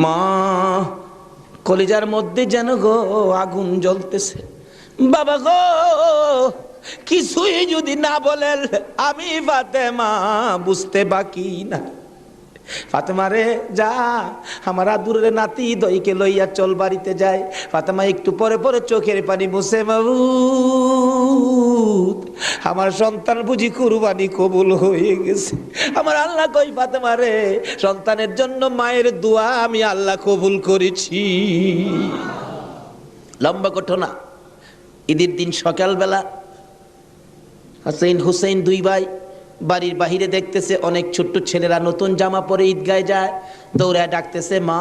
মা কলিজার মধ্যে যেন গো আগুন জ্বলতেছে। বাবা গো কিছুই যদি না বলেন আমি ফাতেমা বুঝতে বাকি না। ফাতেমা রে যা, আমার আদুরের নাতি দইকে লইয়া চল বাড়িতে যায়। ফাতেমা একটু পরে পরে চোখের পানি মুছে, মাবুদ আমার সন্তান বুঝি কুরবানি কবুল হয়ে গেছে। আমার আল্লাহ কই ফাতেমা রে, সন্তানের জন্য মায়ের দোয়া আমি আল্লাহ কবুল করেছি। লম্বা ঘটনা। ঈদের দিন সকালবেলা হাসাইন হুসাইন দুই ভাই বাড়ির বাহিরে দেখতেছে অনেক ছোট্ট ছেলেরা নতুন জামা পরে ঈদগায় যায়। দৌড়ায় ডাকতেছে, মা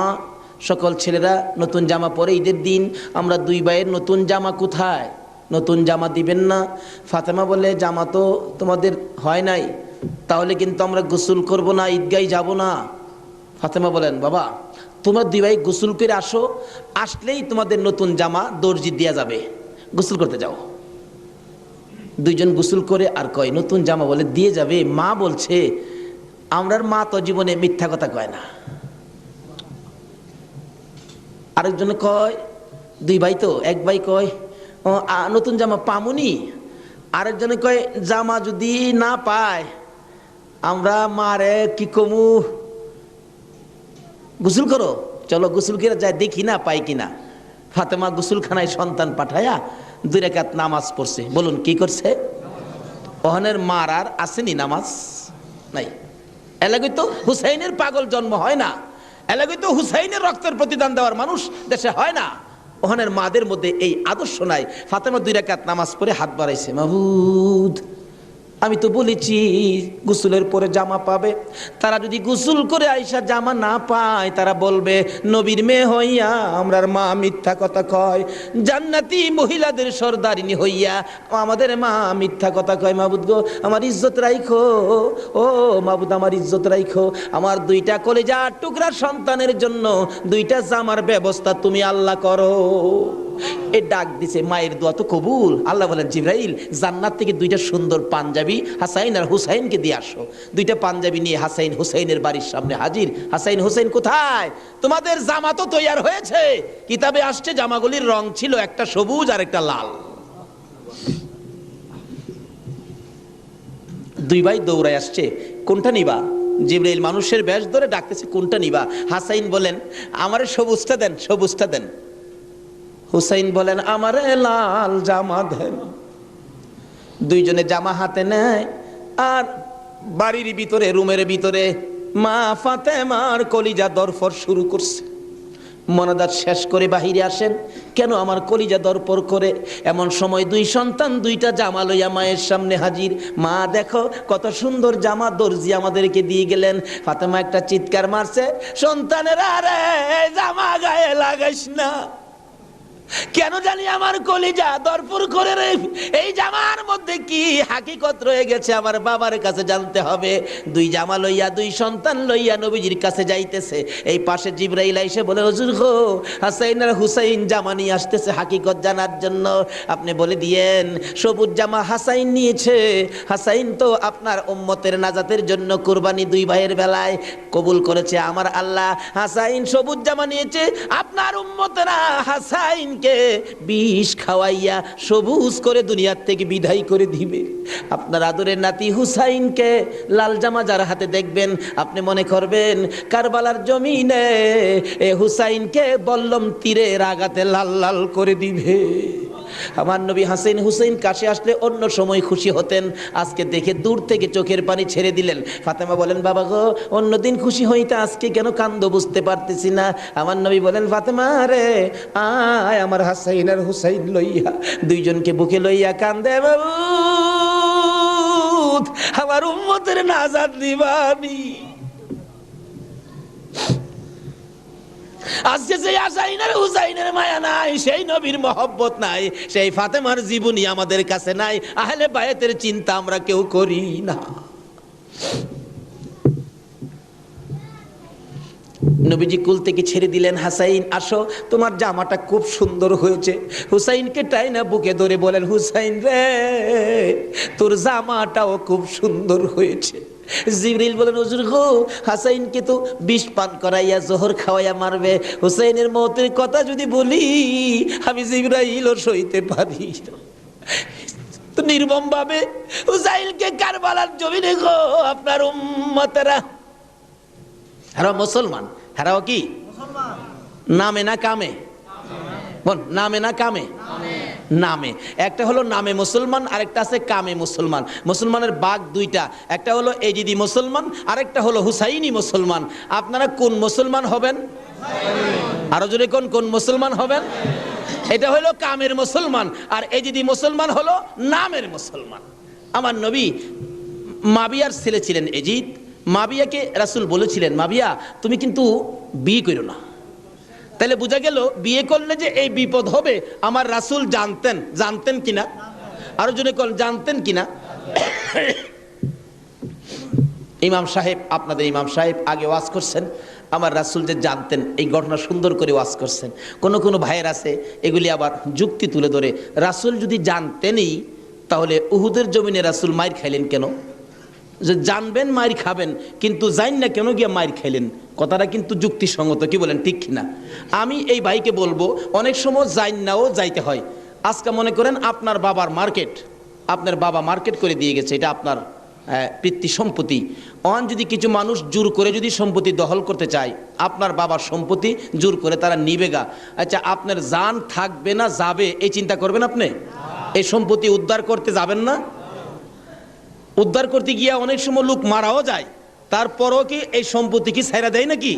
সকল ছেলেরা নতুন জামা পরে ঈদের দিন, আমরা দুই ভাইয়ের নতুন জামা কোথায়? নতুন জামা দিবেন না? ফাতেমা বলে, জামা তো তোমাদের হয় নাই, তাহলে কিন্তু আমরা গোসল করব না, ঈদগায় যাব না। ফাতেমা বলেন, বাবা তোমরা দুই ভাই গোসল করে আসো, আসলেই তোমাদের নতুন জামা দর্জি দেয়া যাবে, গোসল করতে যাও। দুইজন গোসল করে আর কয় নতুন জামা বলে দিয়ে যাবে। মা বলছে, আমরার মা তো জীবনে মিথ্যা কথা কয় না। আরেকজনে কয়, দুই ভাই তো, এক ভাই কয় নতুন জামা পামুনি, আরেকজনে কয় জামা যদি না পায় আমরা মারে কি কমু, গোসল করো, চলো গোসল করে যায় দেখি না পাই কিনা। ফাতেমা গোসলখানায় সন্তান পাঠায়া 2 রাকাত নামাজ পড়ছে। বলুন কি করছে? ওহানের মার আর আসেনি নামাজ নাই। এলাকায় তো হুসাইনের পাগল জন্ম হয় না, এলাকায় তো হুসাইনের রক্তের প্রতিদান দেওয়ার মানুষ দেশে হয় না। ওহানের মাদের মধ্যে এই আদর্শ নাই। ফাতেমা 2 রাকাত নামাজ পড়ে হাত বাড়াইছে, মাবুদ আমি তো বলেছি গোসলের পরে জামা পাবে, তারা যদি গোসল করে আইসা জামা না পায় তারা বলবে নবীর মেয়ে হইয়া আমরার মা মিথ্যা কথা কয়, জান্নাতি মহিলাদের সর্দারিনী হইয়া আমাদের মা মিথ্যা কথা কয়। মাবুদ গো আমার ইজ্জত রাইখো, ও মাবুদ আমার ইজ্জত রাইখো, আমার 2টা কলিজার টুকরা সন্তানের জন্য 2টা জামার ব্যবস্থা তুমি আল্লাহ করো। এ ডাক দিছে, মায়ের দোয়া তো কবুল। আল্লাহ বলেন, জিবরাইল জান্নাত থেকে 2টা সুন্দর পাঞ্জাবি হাসাইন আর হুসাইনকে দিয়ে আসো। 2টা পাঞ্জাবি নিয়ে হাসাইন হুসাইনের বাড়ির সামনে হাজির। হাসাইন হুসাইন কোথায়? তোমাদের জামা তো তৈয়ার হয়েছে। কিতাবে আসছে জামাগুলির রং ছিল একটা সবুজ আর একটা লাল। 2 ভাই দৌড়ায় আসছে, কোনটা নিবা? জিবরাইল মানুষের বেশ ধরে ডাকতেছে, কোনটা নিবা? হাসাইন বলেন, আমারে সবুজটা দেন, সবুজটা দেন। হুসাইন বলেন, আমারে লাল জামা দেন। 2জনে জামা হাতে নেয় আর বাড়ির ভিতরে রুমের ভিতরে মা ফাতেমার কলিজা দরফর শুরু করছে। মনাদাত শেষ করে বাহিরে আসেন, কেন আমার কলিজা দরপর করে? এমন সময় 2 সন্তান 2টা জামা লইয়া মায়ের সামনে হাজির। মা দেখো কত সুন্দর জামা দর্জি আমাদেরকে দিয়ে গেলেন। ফাতেমা একটা চিৎকার মারছে, সন্তানেরা রে জামা গায়ে লাগাইস না, কেন জানি আমার কলিজা দরপুর করে রে, এই জামার মধ্যে কি হাকিকত রয়ে গেছে আমার বাবার কাছে জানতে হবে। 2 জামা লইয়া 2 সন্তান লইয়া নবীজির কাছে যাইতেছে। এই পাশে জিবরাইল এসে বলে, হুজুর গো হাসাইন আর হুসাইন জামা নিয়ে আসতেছে হাকিকত জানার জন্য, আপনি বলে দিয়েন সবুজ জামা হাসাইন নিয়েছে। হাসাইন তো আপনার উম্মতের নাজাতের জন্য কুরবানি 2 ভাইয়ের বেলায় কবুল করেছে আমার আল্লাহ। হাসাইন সবুজ জামা নিয়েছে, আপনার উম্মতেরা হাসাইন কে বিষ খাওয়াইয়া সবুজ করে দুনিয়ার থেকে বিদায় করে দিবে। আপনার আদরের নাতি হুসাইনকে লাল জামা যার হাতে দেখবেন আপনি মনে করবেন কারবালার জমিনে এ হুসাইনকে বল্লম তীরের আঘাতে লাল লাল করে দিবে। আমার নবী হাসাইন হুসাইন কাছে আসলে অন্য সময় খুশি হতেন, আজকে দেখে দূর থেকে চোখের পানি ছেড়ে দিলেন। ফাতেমা বলেন, বাবা গো অন্যদিন খুশি হইতে আজকে কেন কান্দো বুঝতে পারতেছি না। আমার নবী বলেন, ফাতেমা রে আয় আমার হাসাইন আর হুসাইন লইয়া। 2জনকে বুকে লইয়া কান্দে, বাবু আমার উম্মতের নাজাত দিবানি। আজকে যে হাসাইনের হুসাইনের মায়া নাই, সেই নবীর মহব্বত নাই, সেই ফাতেমার জীবনী আমাদের কাছে নাই, আহলে বায়াতের চিন্তা আমরা কেউ করি না। নবীজি কুল থেকে ছেড়ে দিলেন, হাসাইন আসো তোমার জামাটা খুব সুন্দর হয়েছে। হুসাইনকে টাইনা বুকে ধরে বলেন, হুসাইন রে তোর জামাটাও খুব সুন্দর হয়েছে। জিবরিল বলেন হুজুর গো, হাসাইনকে তো বিষ পান করাইয়া জোহর খাওয়াইয়া মারবে, হুসাইনের মৌতের কথা যদি বলি আমি জিবরাইলও সইতে পারি। তো নির্মম ভাবে হুসাইনকে কারবালার জমিনে গো আপনার উম্মতেরা, হারা মুসলমান, হারাও কি নামে না কামে? বল নামে না কামে? নামে। একটা হলো নামে মুসলমান, আরেকটা আছে কামে মুসলমান। মুসলমানের ভাগ দুইটা, একটা হলো এজিদি মুসলমান, আরেকটা হলো হুসাইনি মুসলমান। আপনারা কোন মুসলমান হবেন? আরো জোরে কোন কোন মুসলমান হবেন? এটা হলো কামের মুসলমান, আর এজিদি মুসলমান হলো নামের মুসলমান। আমার নবী মাবিয়ার ছেলে ছিলেন এজিদ। মাবিয়াকে রাসূল বলেছিলেন, মাবিয়া তুমি কিন্তু বিয়ে করো না। তাহলে বোঝা গেল বিয়ে করলে যে এই বিপদ হবে আমার রাসূল জানতেন। জানতেন কিনা? আরো জনে কোন জানতেন কিনা? ইমাম সাহেব, আপনাদের ইমাম সাহেব আগে ওয়াজ করছেন, আমার রাসূল যে জানতেন এই ঘটনা সুন্দর করে ওয়াজ করছেন। কোন কোন ভাইয়ের আছে এগুলি আবার যুক্তি তুলে ধরে, রাসূল যদি জানতেনই তাহলে উহুদের জমিনে রাসূল মাইর খাইলেন কেন? যে জানবেন মাইর খাবেন কিন্তু জান না কেন গিয়ে মাইর খাইলেন, কথাটা কিন্তু যুক্তিসঙ্গত, কি বলেন ঠিক কিনা? আমি এই ভাইকে বলবো অনেক সময় জান নাও যাইতে হয়। আজকে মনে করেন আপনার বাবার মার্কেট, আপনার বাবা মার্কেট করে দিয়ে গেছে, এটা আপনার পিতৃ সম্পত্তি। অন যদি কিছু মানুষ জোর করে যদি সম্পত্তি দখল করতে চায়, আপনার বাবার সম্পত্তি জোর করে তারা নিবে গা, আচ্ছা আপনার জান থাকবে না যাবে এই চিন্তা করবেন আপনি? এই সম্পত্তি উদ্ধার করতে যাবেন না? উদ্ধার করতে গিয়ে অনেক সময় লোক মারাও যায়, তারপরও কি এই সম্পত্তি কি ছাইরা দেয় নাকি?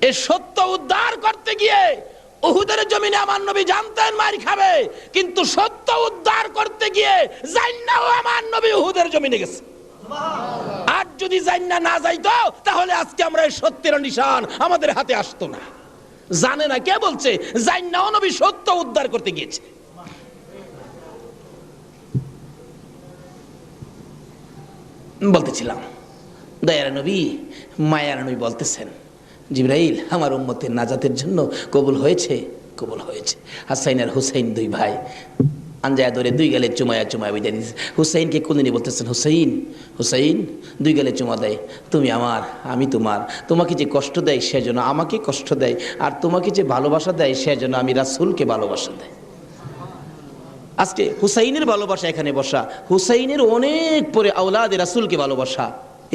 এই সত্য উদ্ধার করতে গিয়ে উহুদের জমিনে আমার নবী জানতেন মার খাবে, কিন্তু সত্য উদ্ধার করতে গিয়ে জান্নাও আমার নবী উহুদের জমিনে গেছে। আর যদি জান্না না যাইতো তাহলে আজকে আমরা এই সত্যের নিশান আমাদের হাতে আসতো না। জানে না কে বলছে? জান্নাও নবী সত্য উদ্ধার করতে গিয়েছে। বলতেছিলাম দয়ার নবী, মায়ার নবী বলতেছেন, জিবরাইল আমার উম্মতের নাজাতের জন্য কবুল হয়েছে, কবুল হয়েছে। হাসাইন আর হুসাইন দুই ভাই আঞ্জায়া ধরে দুই গালে চুমায়া চুমায়া বিদায় দিয়েছে। হুসাইনকে কোনদিনই বলতেছেন, হুসাইন হুসাইন, দুই গালে চুমা দেয়, তুমি আমার আমি তোমার। তোমাকে যে কষ্ট দেয় সেজন্য আমাকে কষ্ট দেয়, আর তোমাকে যে ভালোবাসা দেয় সেজন্য আমি রাসূলকে ভালোবাসা দেয়। আজকে হুসাইনের ভালোবাসা এখানে বসা, হুসাইনের অনেক পরে আওলাদে রাসূলকে ভালোবাসা।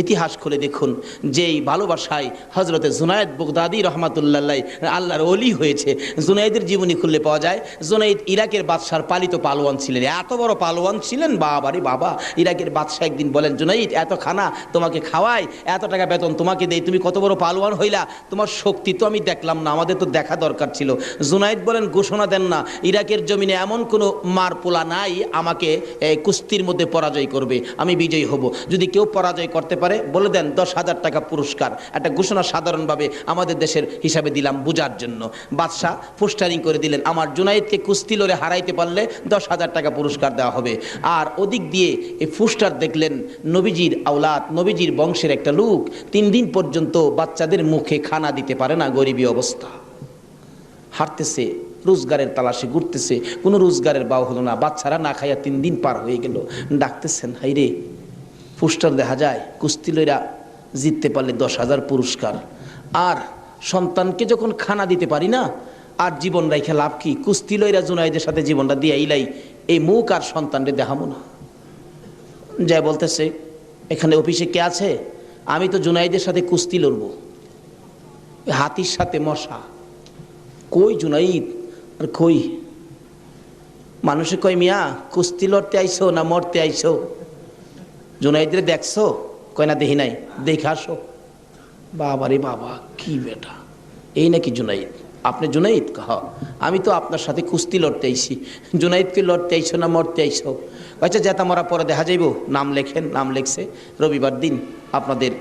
ইতিহাস খুলে দেখুন, যেই ভালোবাসায় হযরতে জুনায়েদ বাগদাদী রহমাতুল্লাহ আল্লাহর ওলি হয়েছে। জুনায়েদের জীবনী খুললে পাওয়া যায়, জুনায়েদ ইরাকের বাদশার পালিত পালোয়ান ছিলেন। এত বড় পালোয়ান ছিলেন, বাবারে বাবা। ইরাকের বাদশাহ একদিন বলেন, জুনায়েদ এত খানা তোমাকে খাওয়াই, এত টাকা বেতন তোমাকে দেই, তুমি কত বড় পালোয়ান হইলা, তোমার শক্তি তো আমি দেখলাম না, আমাদের তো দেখা দরকার ছিল। জুনায়েদ বলেন, ঘোষণা দেন না, ইরাকের জমিনে এমন কোনো মারপোলা নাই আমাকে কুস্তির মধ্যে পরাজয় করবে, আমি বিজয়ী হব। যদি কেউ পরাজয় করতে পারে বলে দেন 10,000 টাকা পুরস্কার। একটা ঘোষণা সাধারণভাবে আমাদের দেশের হিসাবে দিলাম বোঝার জন্য। বাদশাহ পোস্টারিং করে দিলেন, আমার জুনায়েদকে কুস্তি লড়ে হারাইতে পারলে 10,000 টাকা পুরস্কার দেওয়া হবে। আর ওদিক দিয়ে এই পোস্টার দেখলেন নবীজির আওলাদ, নবীজির বংশের একটা লোক 3 দিন পর্যন্ত বাচ্চাদের মুখে খানা দিতে পারে না, গরিবী অবস্থা, হাঁটতেছে, রোজগারের তালাশে ঘুরতেছে, কোনো রোজগারের বাও হলো না, বাচ্চারা না খাইয়া 3 দিন পার হয়ে গেল। ডাকতেছেন, হাইরে পোস্টার দেখা যায় কুস্তি লইরা জিততে পারলে 10,000 পুরস্কার, আর সন্তানকে যখন খানা দিতে পারি না, আর জীবন রাইখা লাভ কি? কুস্তি লইরা জুনায়েদের সাথে জীবনটা দিয়ে ইলাই, এই মুখ আর সন্তানরে দেখাবো না। যাই বলতেছে, এখানে অফিসে কে আছে? আমি তো জুনায়েদের সাথে কুস্তি লড়বো, হাতির সাথে মশা। কই জুনাইদ আর কই? মানুষে কয়, মিয়া কুস্তি লড়তে আইছো না মরতে আইছো? জুনাইদরে দেখছো? কয় না দেখি নাই, দেখে আসো। বাবারে বাবা, কি বেটা, এই নাকি জুনাইদ? আপনি জুনাইদ? কহ, আমি তো আপনার সাথে কুস্তি লড়তে আইছি। জুনাইদকে লড়তে আইছো না মরতে আইছো? আচ্ছা যেটা মরা পরে দেখা যাইব, নাম লেখেন। নাম লেখছে, রবিবার দিন আপনাদের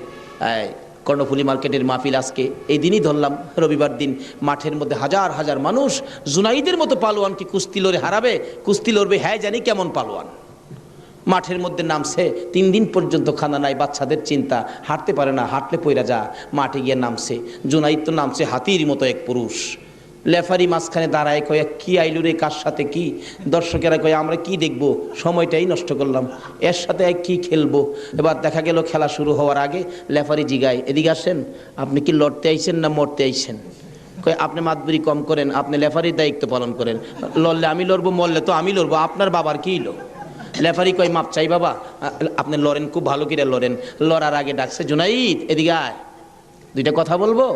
কর্ণফুলী মার্কেটের মাহফিল, আজকে এই দিনই ধরলাম রবিবার দিন, মাঠের মধ্যে হাজার হাজার মানুষ জুনাইদের মতো পালোয়ানকে কুস্তি লড়ে হারাবে, কুস্তি লড়বে। হ্যাঁ জানি কেমন পালোয়ান। মাঠের মধ্যে নামছে, 3 দিন পর্যন্ত খানা নাই, বাচ্চাদের চিন্তা, হাঁটতে পারে না, হাঁটলে পইরা যা। মাঠে গিয়ে নামছে, জুনাইদ তো নামছে হাতির মতো এক পুরুষ, লেফারি মাঝখানে দাঁড়ায়, কয়ে কি আইলু রে, কার সাথে কি? দর্শকেরা কয়ে আমরা কি দেখবো, সময়টাই নষ্ট করলাম, এর সাথে কি খেলবো। এবার দেখা গেল খেলা শুরু হওয়ার আগে লেফারি জিগায়, এদিকে আসেন, আপনি কি লড়তে আইছেন না মরতে আইছেন? কয়ে আপনি মাতবুরি কম করেন, আপনি লেফারির দায়িত্ব পালন করেন, লড়লে আমি লড়বো, মরলে তো আমি লড়বো, আপনার বাবার কি লো? লেফারি কয় মাপ চাই বাবা, আপনি লড়েন, খুব ভালো করে লড়েন। লড়ার আগে ডাকছে, জুনাইদ এদিকে আয়, দুইটা কথা বলবো,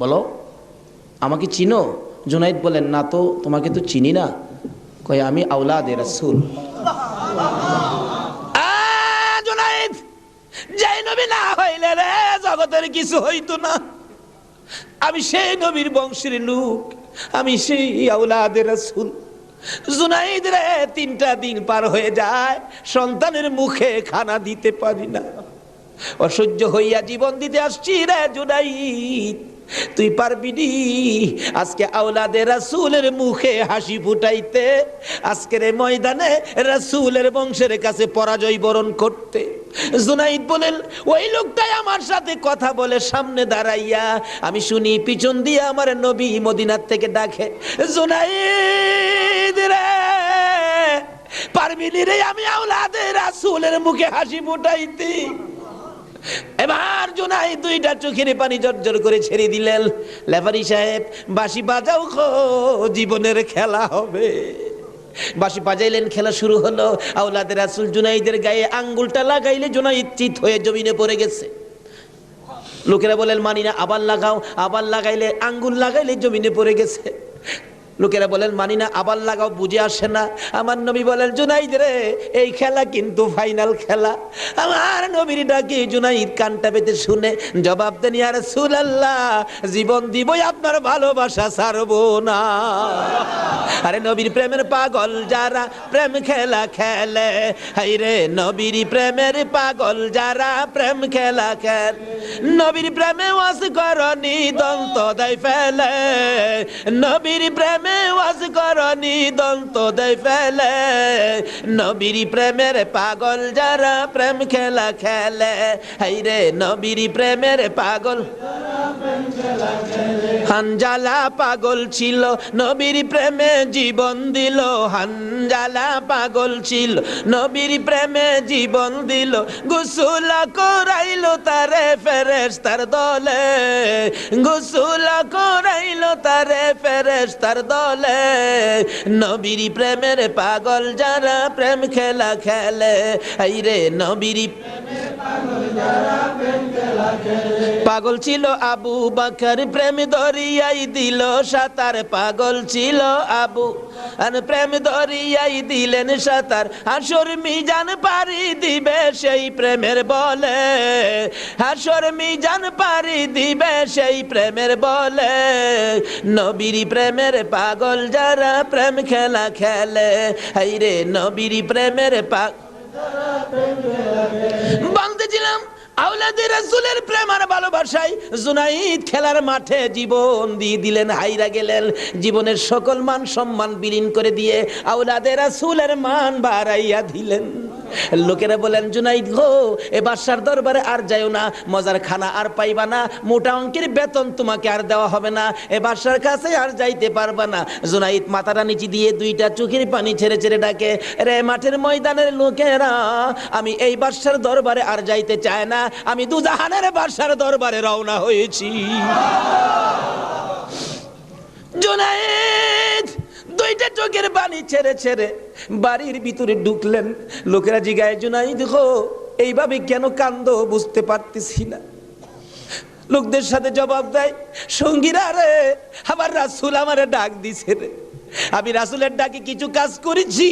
বলো। আমাকে চিনো? জুনাইদ বলেন, না তো, তোমাকে তো চিনি না। কয় আমি আওলাদে রাসূল। জুনাইদ, যেই নবী না হইলে রে জগতের কিছু হইতো না, আমি সেই নবীর বংশের লোক, আমি সেই আওলাদে রাসূল। জুনাইদ রে, 3টা দিন পার হয়ে যায়, সন্তানের মুখে খানা দিতে পারি না, অসহ্য হইয়া জীবন দিতে আসছি রে জুনাইদ, তুই পারবি নি আজকে আওলাদে রাসূলের মুখে হাসি ফুটাইতে, আজকের এই ময়দানে রাসূলের বংশের কাছে পরাজয় বরণ করতে? জুনাইদ বলেন, ওই লোকটাই আমার সাথে কথা বলে সামনে দাঁড়াইয়া, আমি শুনি পিছন দিয়ে আমার নবী মদিনার থেকে ডাকে, জুনাইদ রে, পারবি নি রে আমি আওলাদে রাসূলের মুখে হাসি ফুটাইতে? এবার জুনাইদ 2টা চোখের পানি জর্জর করে ছেড়ে দিলেন। লেফারি সাহেব, বাঁশি বাজাও খো, জীবনের খেলা হবে। বাঁশি বাজাইলেন, খেলা শুরু হলো। আওলাদে রাসূল জুনাইদের গায়ে আঙ্গুলটা লাগাইলে জুনাইদ চিত হয়ে জমিনে পড়ে গেছে। লোকেরা বলেন, মানি না, আবার লাগাও। আবার লাগাইলে, আঙ্গুল লাগাইলে জমিনে পড়ে গেছে। লোকেরা বলেন, মানি না, আবার লাগাও, বুঝে আসে না। আমার নবী বলেন, জুনাইদ রে, এই খেলা কিন্তু ফাইনাল খেলা। আমার নবীর ডাকে জুনাইদ কানটা পেতে শুনে জবাব দেন, ইয়া রাসূলুল্লাহ, জীবন দিবই, আপনার ভালোবাসা ছাড়বো না। আরে নবীর প্রেমের পাগল যারা প্রেম খেলা খেলে, হাই রে নবীর প্রেমের পাগল যারা প্রেম খেলা খেলে, নবীর প্রেমে ওয়াজ করনি দন্ত দেয় ফেলে, নবীর প্রেমে ওয়াজ করনি দন্ত দেয় ফেলে, নবীর প্রেমের পাগল যারা প্রেম খেলা খেলে, হাই রে নবীর প্রেমের পাগল। হানজালা পাগল ছিল, নবীর প্রেমে জীবন দিল, হানজালা পাগল ছিল, নবীর প্রেমে জীবন দিল, গোসল করাইলো তারে ফেরেশতার দলে, গোসল করাইলো তারে ফেরেশতার দলে, নবীর প্রেমের পাগল যারা প্রেম খেলা খেলে, এই রে নবীর পাগল ছিল আবু বকর, প্রেম দরিয়াই দিল সাঁতার, পাগল ছিল আবু আর প্রেম দরিয়াই দিলেন সাঁতার, হাসর মিজান পারি দিবে সেই প্রেমের বলে, হাসর মিজান পারি দিবে সেই প্রেমের বলে, নবীর প্রেমের পাগল যারা প্রেম খেলা খেলে, এই রে নবীর প্রেমের বাঁধতেছিলাম আওলাদে রাসূলের প্রেম আর ভালোবাসায় জুনাইদ খেলার মাঠে জীবন দিয়ে দিলেন, হাইরা গেলেন, জীবনের সকল মান সম্মান বিলীন করে দিয়ে আওলাদে রাসূলের মান বাড়াইয়া দিলেন। লোকেরা বলেন, জুনাইদ গো, এ বাদশার দরবারে আর যাইও না, মজার খানা আর পাইবা না, মোটা অঙ্কের বেতন তোমাকে আর দেওয়া হবে না, এ বাদশার কাছে আর যাইতে পারবা না। জুনাইদ মাথাটা নিচে দিয়ে 2টা চোখের পানি ছেড়ে ছেড়ে ডাকে, রে মাঠের ময়দানের লোকেরা, আমি এই বাদশার দরবারে আর যাইতে চাই না, আমি দুজাহানের বাদশার দরবারে রওনা হয়েছি। জুনাইদ 2টা চোখের পানি ছেড়ে ছেড়ে বাড়ির ভিতরে ঢুকলেন। লোকেরা জিগায়, জুনাইদ গো, এইভাবে কেন কান্দো বুঝতে পারতেছি না। লোকদের সাথে জবাব দেয়, সঙ্গীরা রে, আমার রাসূল আমারে ডাক দিছে রে, আমি রাসূলের ডাকে কিছু কাজ করেছি,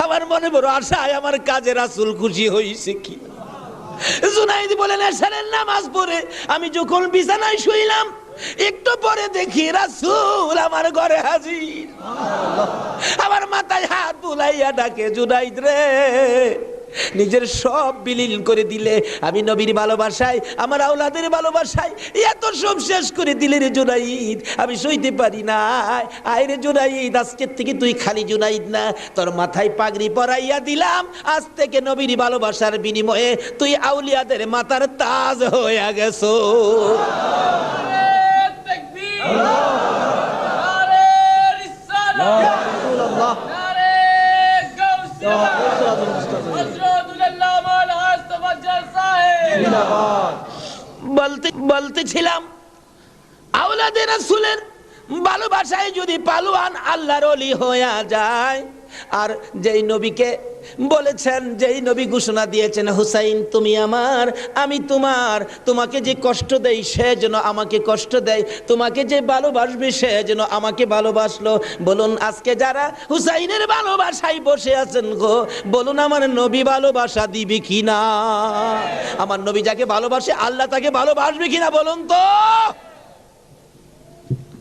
আমার মনে বড় আশায় আমার কাজে রাসূল খুশি হয়েছে কি। জুনাইদ বলেন, এশারের নামাজ পড়ে আমি যখন বিছানায় শুইলাম, একটু পরে দেখি রাসূল আমার ঘরে হাজির, আমার মাথায় হাত বুলাইয়া ডাকে, জুনাইদ রে, নিজের সব বিলীন করে দিলে, আমি নবীর ভালোবাসায়, আমার আওলাদের ভালোবাসায় এত সব শেষ করে দিলে রে জুনাইদ, আমি সইতে পারি না। আয় রে জুনাইদ, আজকের থেকে তুই খালি জুনাইদ না, তোর মাথায় পাগড়ি পরাইয়া দিলাম, আজ থেকে নবীর ভালোবাসার বিনিময়ে তুই আউলিয়াদের মাথার তাজ হয়ে গেছো। বলতেছিলাম আওলাদে রাসূলের ভালোবাসায় যদি পালোয়ান আল্লাহর ওলি হয়ে যায়, আর যেই নবীকে বলেছেন, যেই নবী ঘোষণা দিয়েছেন হুসাইন তুমি আমার আমি তোমার, তোমাকে যে কষ্ট দেয় সে যেন আমাকে কষ্ট দেয়, তোমাকে যে ভালোবাসবে সে যেন আমাকে ভালোবাসলো। বলুন আজকে যারা হুসাইনের ভালোবাসায় বসে আছেন গো, বলুন আমার নবী ভালোবাসা দিবে কিনা? আমার নবী যাকে ভালোবাসে আল্লাহ তাকে ভালোবাসবে কিনা বলুন তো?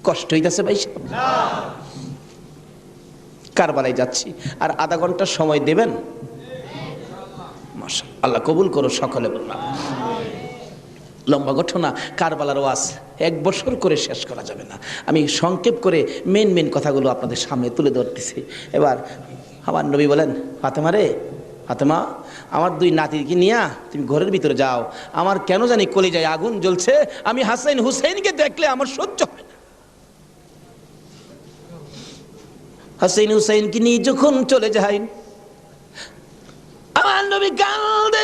কষ্ট হইতেছে ভাই? কারবালায় যাচ্ছি, আর আধা ঘন্টা সময় দেবেন? মাশাআল্লাহ, আল্লাহ কবুল করো সকলে বললাম। লম্বা ঘটনা, কারবালার ওয়াজ 1 বছর করে শেষ করা যাবে না। আমি সংক্ষেপ করে মেন কথাগুলো আপনাদের সামনে তুলে ধরতেছি। এবার আমার নবী বলেন, ফাতেমা রে ফাতেমা, আমার 2 নাতিকে নিয়ে তুমি ঘরের ভিতরে যাও, আমার কেন জানি কলিজায় আগুন জ্বলছে, আমি হাসাইন হুসাইনকে দেখলে আমার সহ্য হয় না। হাসাইন হুসাইনকে নিয়ে যখন চলে যায়, আমার নবী কাঁদে।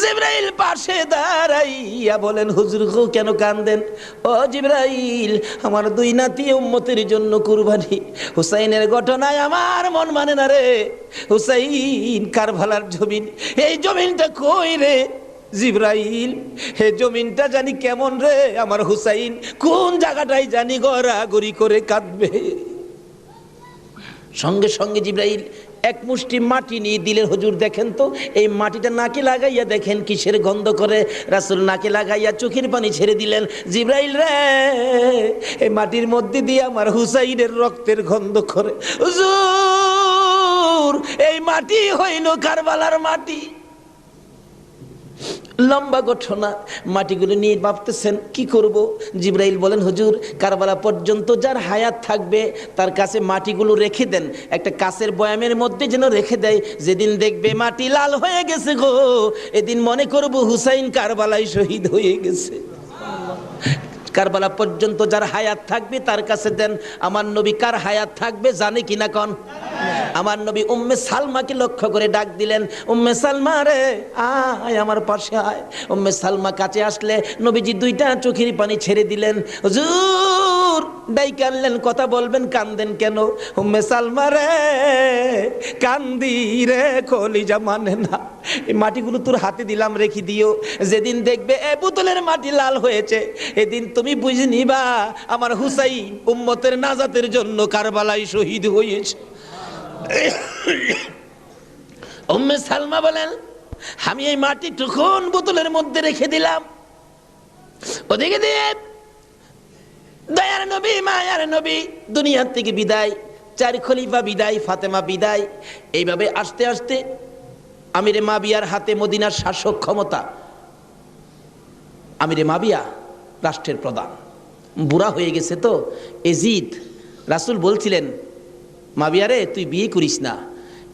জিবরাইল পাশে দাঁড়াইয়া বলেন, হুজুর গো কেন কাঁদেন? ও জিবরাইল, আমার 2 নাতি উম্মতের জন্য কুরবানি, হুসাইনের ঘটনায় আমার মন মানে না রে। হুসাইন কারবালার জমিন, এই জমিনটা কই রে জিবরাইল? হে জমিনটা জানি কেমন রে, আমার হুসাইন কোন জায়গাটায় জানি গড়াগড়ি করে কাঁদবে। সঙ্গে সঙ্গে জিবরাইল 1 মুষ্টি মাটি নিয়ে দিলেন। হুজুর দেখেন তো, এই মাটিটা নাকে লাগাইয়া দেখেন কিসের গন্ধ করে। রাসূল নাকে লাগাইয়া চোখের পানি ছেড়ে দিলেন। জিবরাইল রে, এই মাটির মধ্যে দিয়ে আমার হুসাইনের রক্তের গন্ধ করে। হুজুর এই মাটি হইল কারবালার মাটি। লম্বা ঘটনা, মাটিগুলো নিয়ে ভাবতেছেন কি করব। জিবরাইল বলেন, হুজুর কারবালা পর্যন্ত যার হায়াত থাকবে তার কাছে মাটিগুলো রেখে দেন, একটা কাচের বয়ামের মধ্যে যেন রেখে দেয়। যেদিন দেখবে মাটি লাল হয়ে গেছে গো, এদিন মনে করব হুসাইন কারবালায় শহীদ হয়ে গেছে। কারবালা পর্যন্ত যার হায়াত থাকবে তার কাছে দেন। আমার নবী কার হায়াত থাকবে জানে কিনা কোন? আমার নবী উম্মে সালমাকে লক্ষ্য করে ডাক দিলেন, উম্মে সালমা রে আয় আমার পাশে আয়। উম্মে সালমা কাছে আসলে নবীজি 2টা চোখের পানি ছেড়ে দিলেন। হুজুর ডাইকে আনলেন, কথা বলবেন, কান্দেন কেন? উম্মে সালমা রে কান্দি রে, কলিজা মানে না, এই মাটিগুলো তোর হাতে দিলাম রেখে দিও, যেদিন দেখবে এ বোতলের মাটি লাল হয়েছে এদিন তুমি বুঝে নিবা আমার হুসাইন উম্মতের নাজাতের জন্য কারবালায় শহীদ হয়েছে। উম্মে সালমা বলেন, আমি এই মাটি তখন বোতলের মধ্যে রেখে দিলাম, ওদিকে দিয়ে দয়ার নবী মায়ার নবী দুনিয়ার থেকে বিদায়, 4 খলিফা বিদায়, ফাতেমা বিদায়। এইভাবে আস্তে আস্তে আমিরে মাবিয়ার হাতে মদিনার শাসক ক্ষমতা। আমিরে মাবিয়া রাষ্ট্রের প্রধান, বুড়া হয়ে গেছে তো এজিদ। রাসূল বলছিলেন, মাবিয়ারে তুই বিয়ে করিস না,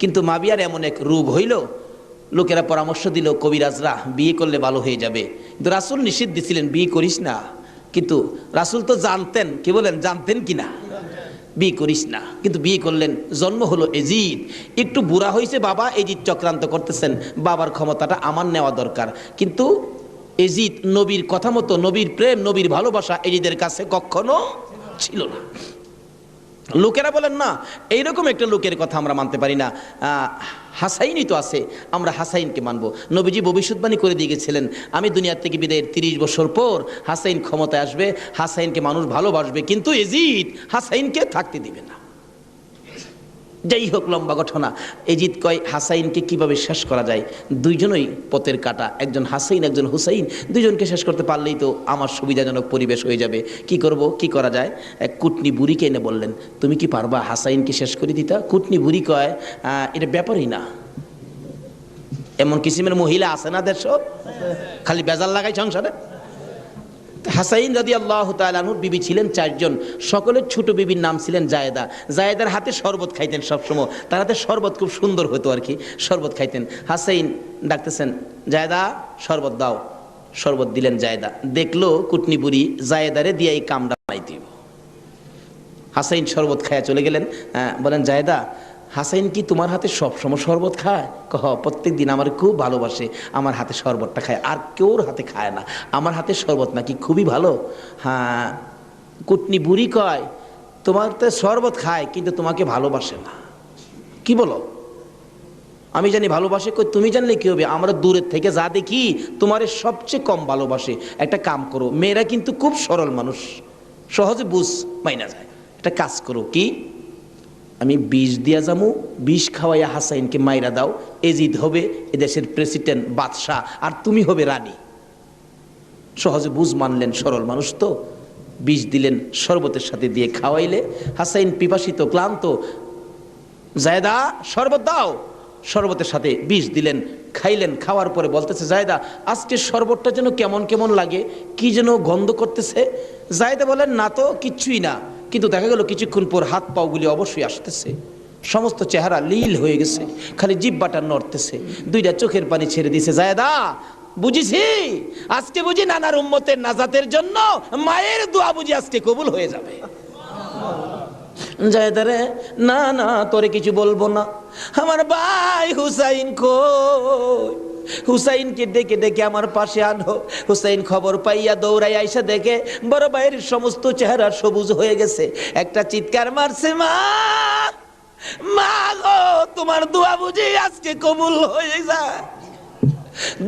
কিন্তু মাবিয়ার এমন এক রোগ হইল, লোকেরা পরামর্শ দিল কবিরাজরা বিয়ে করলে ভালো হয়ে যাবে, কিন্তু রাসূল নিষেধ দিছিলেন বিয়ে করিস না। কিন্তু রাসূল তো জানতেন, কি বলেন জানতেন কিনা, বিয়ে করিস না, কিন্তু বিয়ে করলেন। জন্ম হলো এজিদ। একটু বুড়া হয়েছে বাবা, এজিদ চক্রান্ত করতেছেন বাবার ক্ষমতাটা আমার নেওয়া দরকার। কিন্তু এজিদ নবীর কথা মতো, নবীর প্রেম নবীর ভালোবাসা এজিদের কাছে কখনো ছিল না। লোকেরা বলেন না, এইরকম একটা লোকের কথা আমরা মানতে পারি না, হাসাইনই তো আছে, আমরা হাসাইনকে মানবো। নবীজি ভবিষ্যৎবাণী করে দিয়ে গেছিলেন, আমি দুনিয়ার থেকে বিদায়ের 30 বছর পর হাসাইন ক্ষমতায় আসবে, হাসাইনকে মানুষ ভালোবাসবে, কিন্তু এজিদ হাসাইনকে থাকতে দিবে না। যাই হোক, লম্বা ঘটনা। এজিদ কয় হাসাইনকে কিভাবে শেষ করা যায়, 2জনই পথের কাটা, একজন হাসাইন একজন হুসাইন, 2জনকে শেষ করতে পারলেই তো আমার সুবিধাজনক পরিবেশ হয়ে যাবে। কি করব, কি করা যায়? এক কুটনি বুড়িকে এনে বললেন, তুমি কি পারবা হাসাইনকে শেষ করে দিতা? কুটনি বুড়ি কয়, এটা ব্যাপারই না। এমন কিসিমের মহিলা আছে না দেশ, খালি বেজাল লাগাই সংসারে। হাসাইন রাদিয়াল্লাহু তাআলা আনহুর বিবি ছিলেন 4 জন, সকলের ছোট বিবির নাম ছিলেন জায়েদা। জায়েদার হাতে শরবত খাইতেন সবসময়, তার হাতে শরবত খুব সুন্দর হতো আর কি, শরবত খাইতেন। হাসাইন ডাকতেছেন, জায়েদা শরবত দাও। শরবত দিলেন জায়েদা, দেখলো কুটনি বুড়ি জায়েদারে দিয়ে এই কামটা বানাই দিব। হাসাইন শরবত খাইয়া চলে গেলেন, বলেন জায়েদা হাসাইন কি তোমার হাতে সবসময় শরবত খায়? প্রত্যেক দিন আমার খুব ভালোবাসে, আমার হাতে শরবতটা খায়, আর কেউর হাতে খায় না, আমার হাতে শরবত নাকি খুবই ভালো। হ্যাঁ, কুটনি বুড়ি কয় তোমার তো শরবত খায় কিন্তু তোমাকে ভালোবাসে না। কি বলো? আমি জানি ভালোবাসে। কই তুমি জানলে কি হবে, আমরা দূরের থেকে যা দেখি তোমারে সবচেয়ে কম ভালোবাসে। একটা কাম করো, মেয়েরা কিন্তু খুব সরল মানুষ, সহজে বুঝ মাইনা যায়। একটা কাজ করো, কি আমি বিষ দিয়া যামু, বিষ খাওয়াইয়া হাসাইনকে মাইরা দাও, এজিদ হবে এদেশের প্রেসিডেন্ট বাদশাহ, আর তুমি হবে রানী। সহজে বুঝ মানলেন, সরল মানুষ তো। বিষ দিলেন, শরবতের সাথে দিয়ে খাওয়াইলে হাসাইন পিপাসিত ক্লান্ত, জায়দা শরবত দাও, শরবতের সাথে বিষ দিলেন, খাইলেন। খাওয়ার পরে বলতেছে জায়দা আজকে শরবতটা যেন কেমন কেমন লাগে, কি যেন গন্ধ করতেছে। জায়দা বলেন না তো, কিচ্ছুই না। কিন্তু দেখা গেল কিছুক্ষণ পর হাত পাওগুলি অবশ্যই আসতেছে, সমস্ত চেহারা লীল হয়ে গেছে, খালি জিহ্বাটা নড়তেছে, দুইটা চোখের পানি ছেড়ে দিছে। জায়দা বুঝিছি আজকে বুঝি নানার উম্মতের নাজাতের জন্য মায়ের দোয়া বুঝি আজকে কবুল হয়ে যাবে। জায়দারে না না, তোরে কিছু বলবো না, আমার ভাই হুসাইন কই? হুসাইনকে ডেকে ডেকে আমার পাশে আনো। হুসাইন খবর পাইয়া দৌড়াই আইসা দেখে বড় ভাইয়ের সমস্ত চেহারা সবুজ হয়ে গেছে। একটা চিৎকার মারছে, মা মা গো, তোমার দোয়া বুঝি আজকে কবুল হয়ে যায়।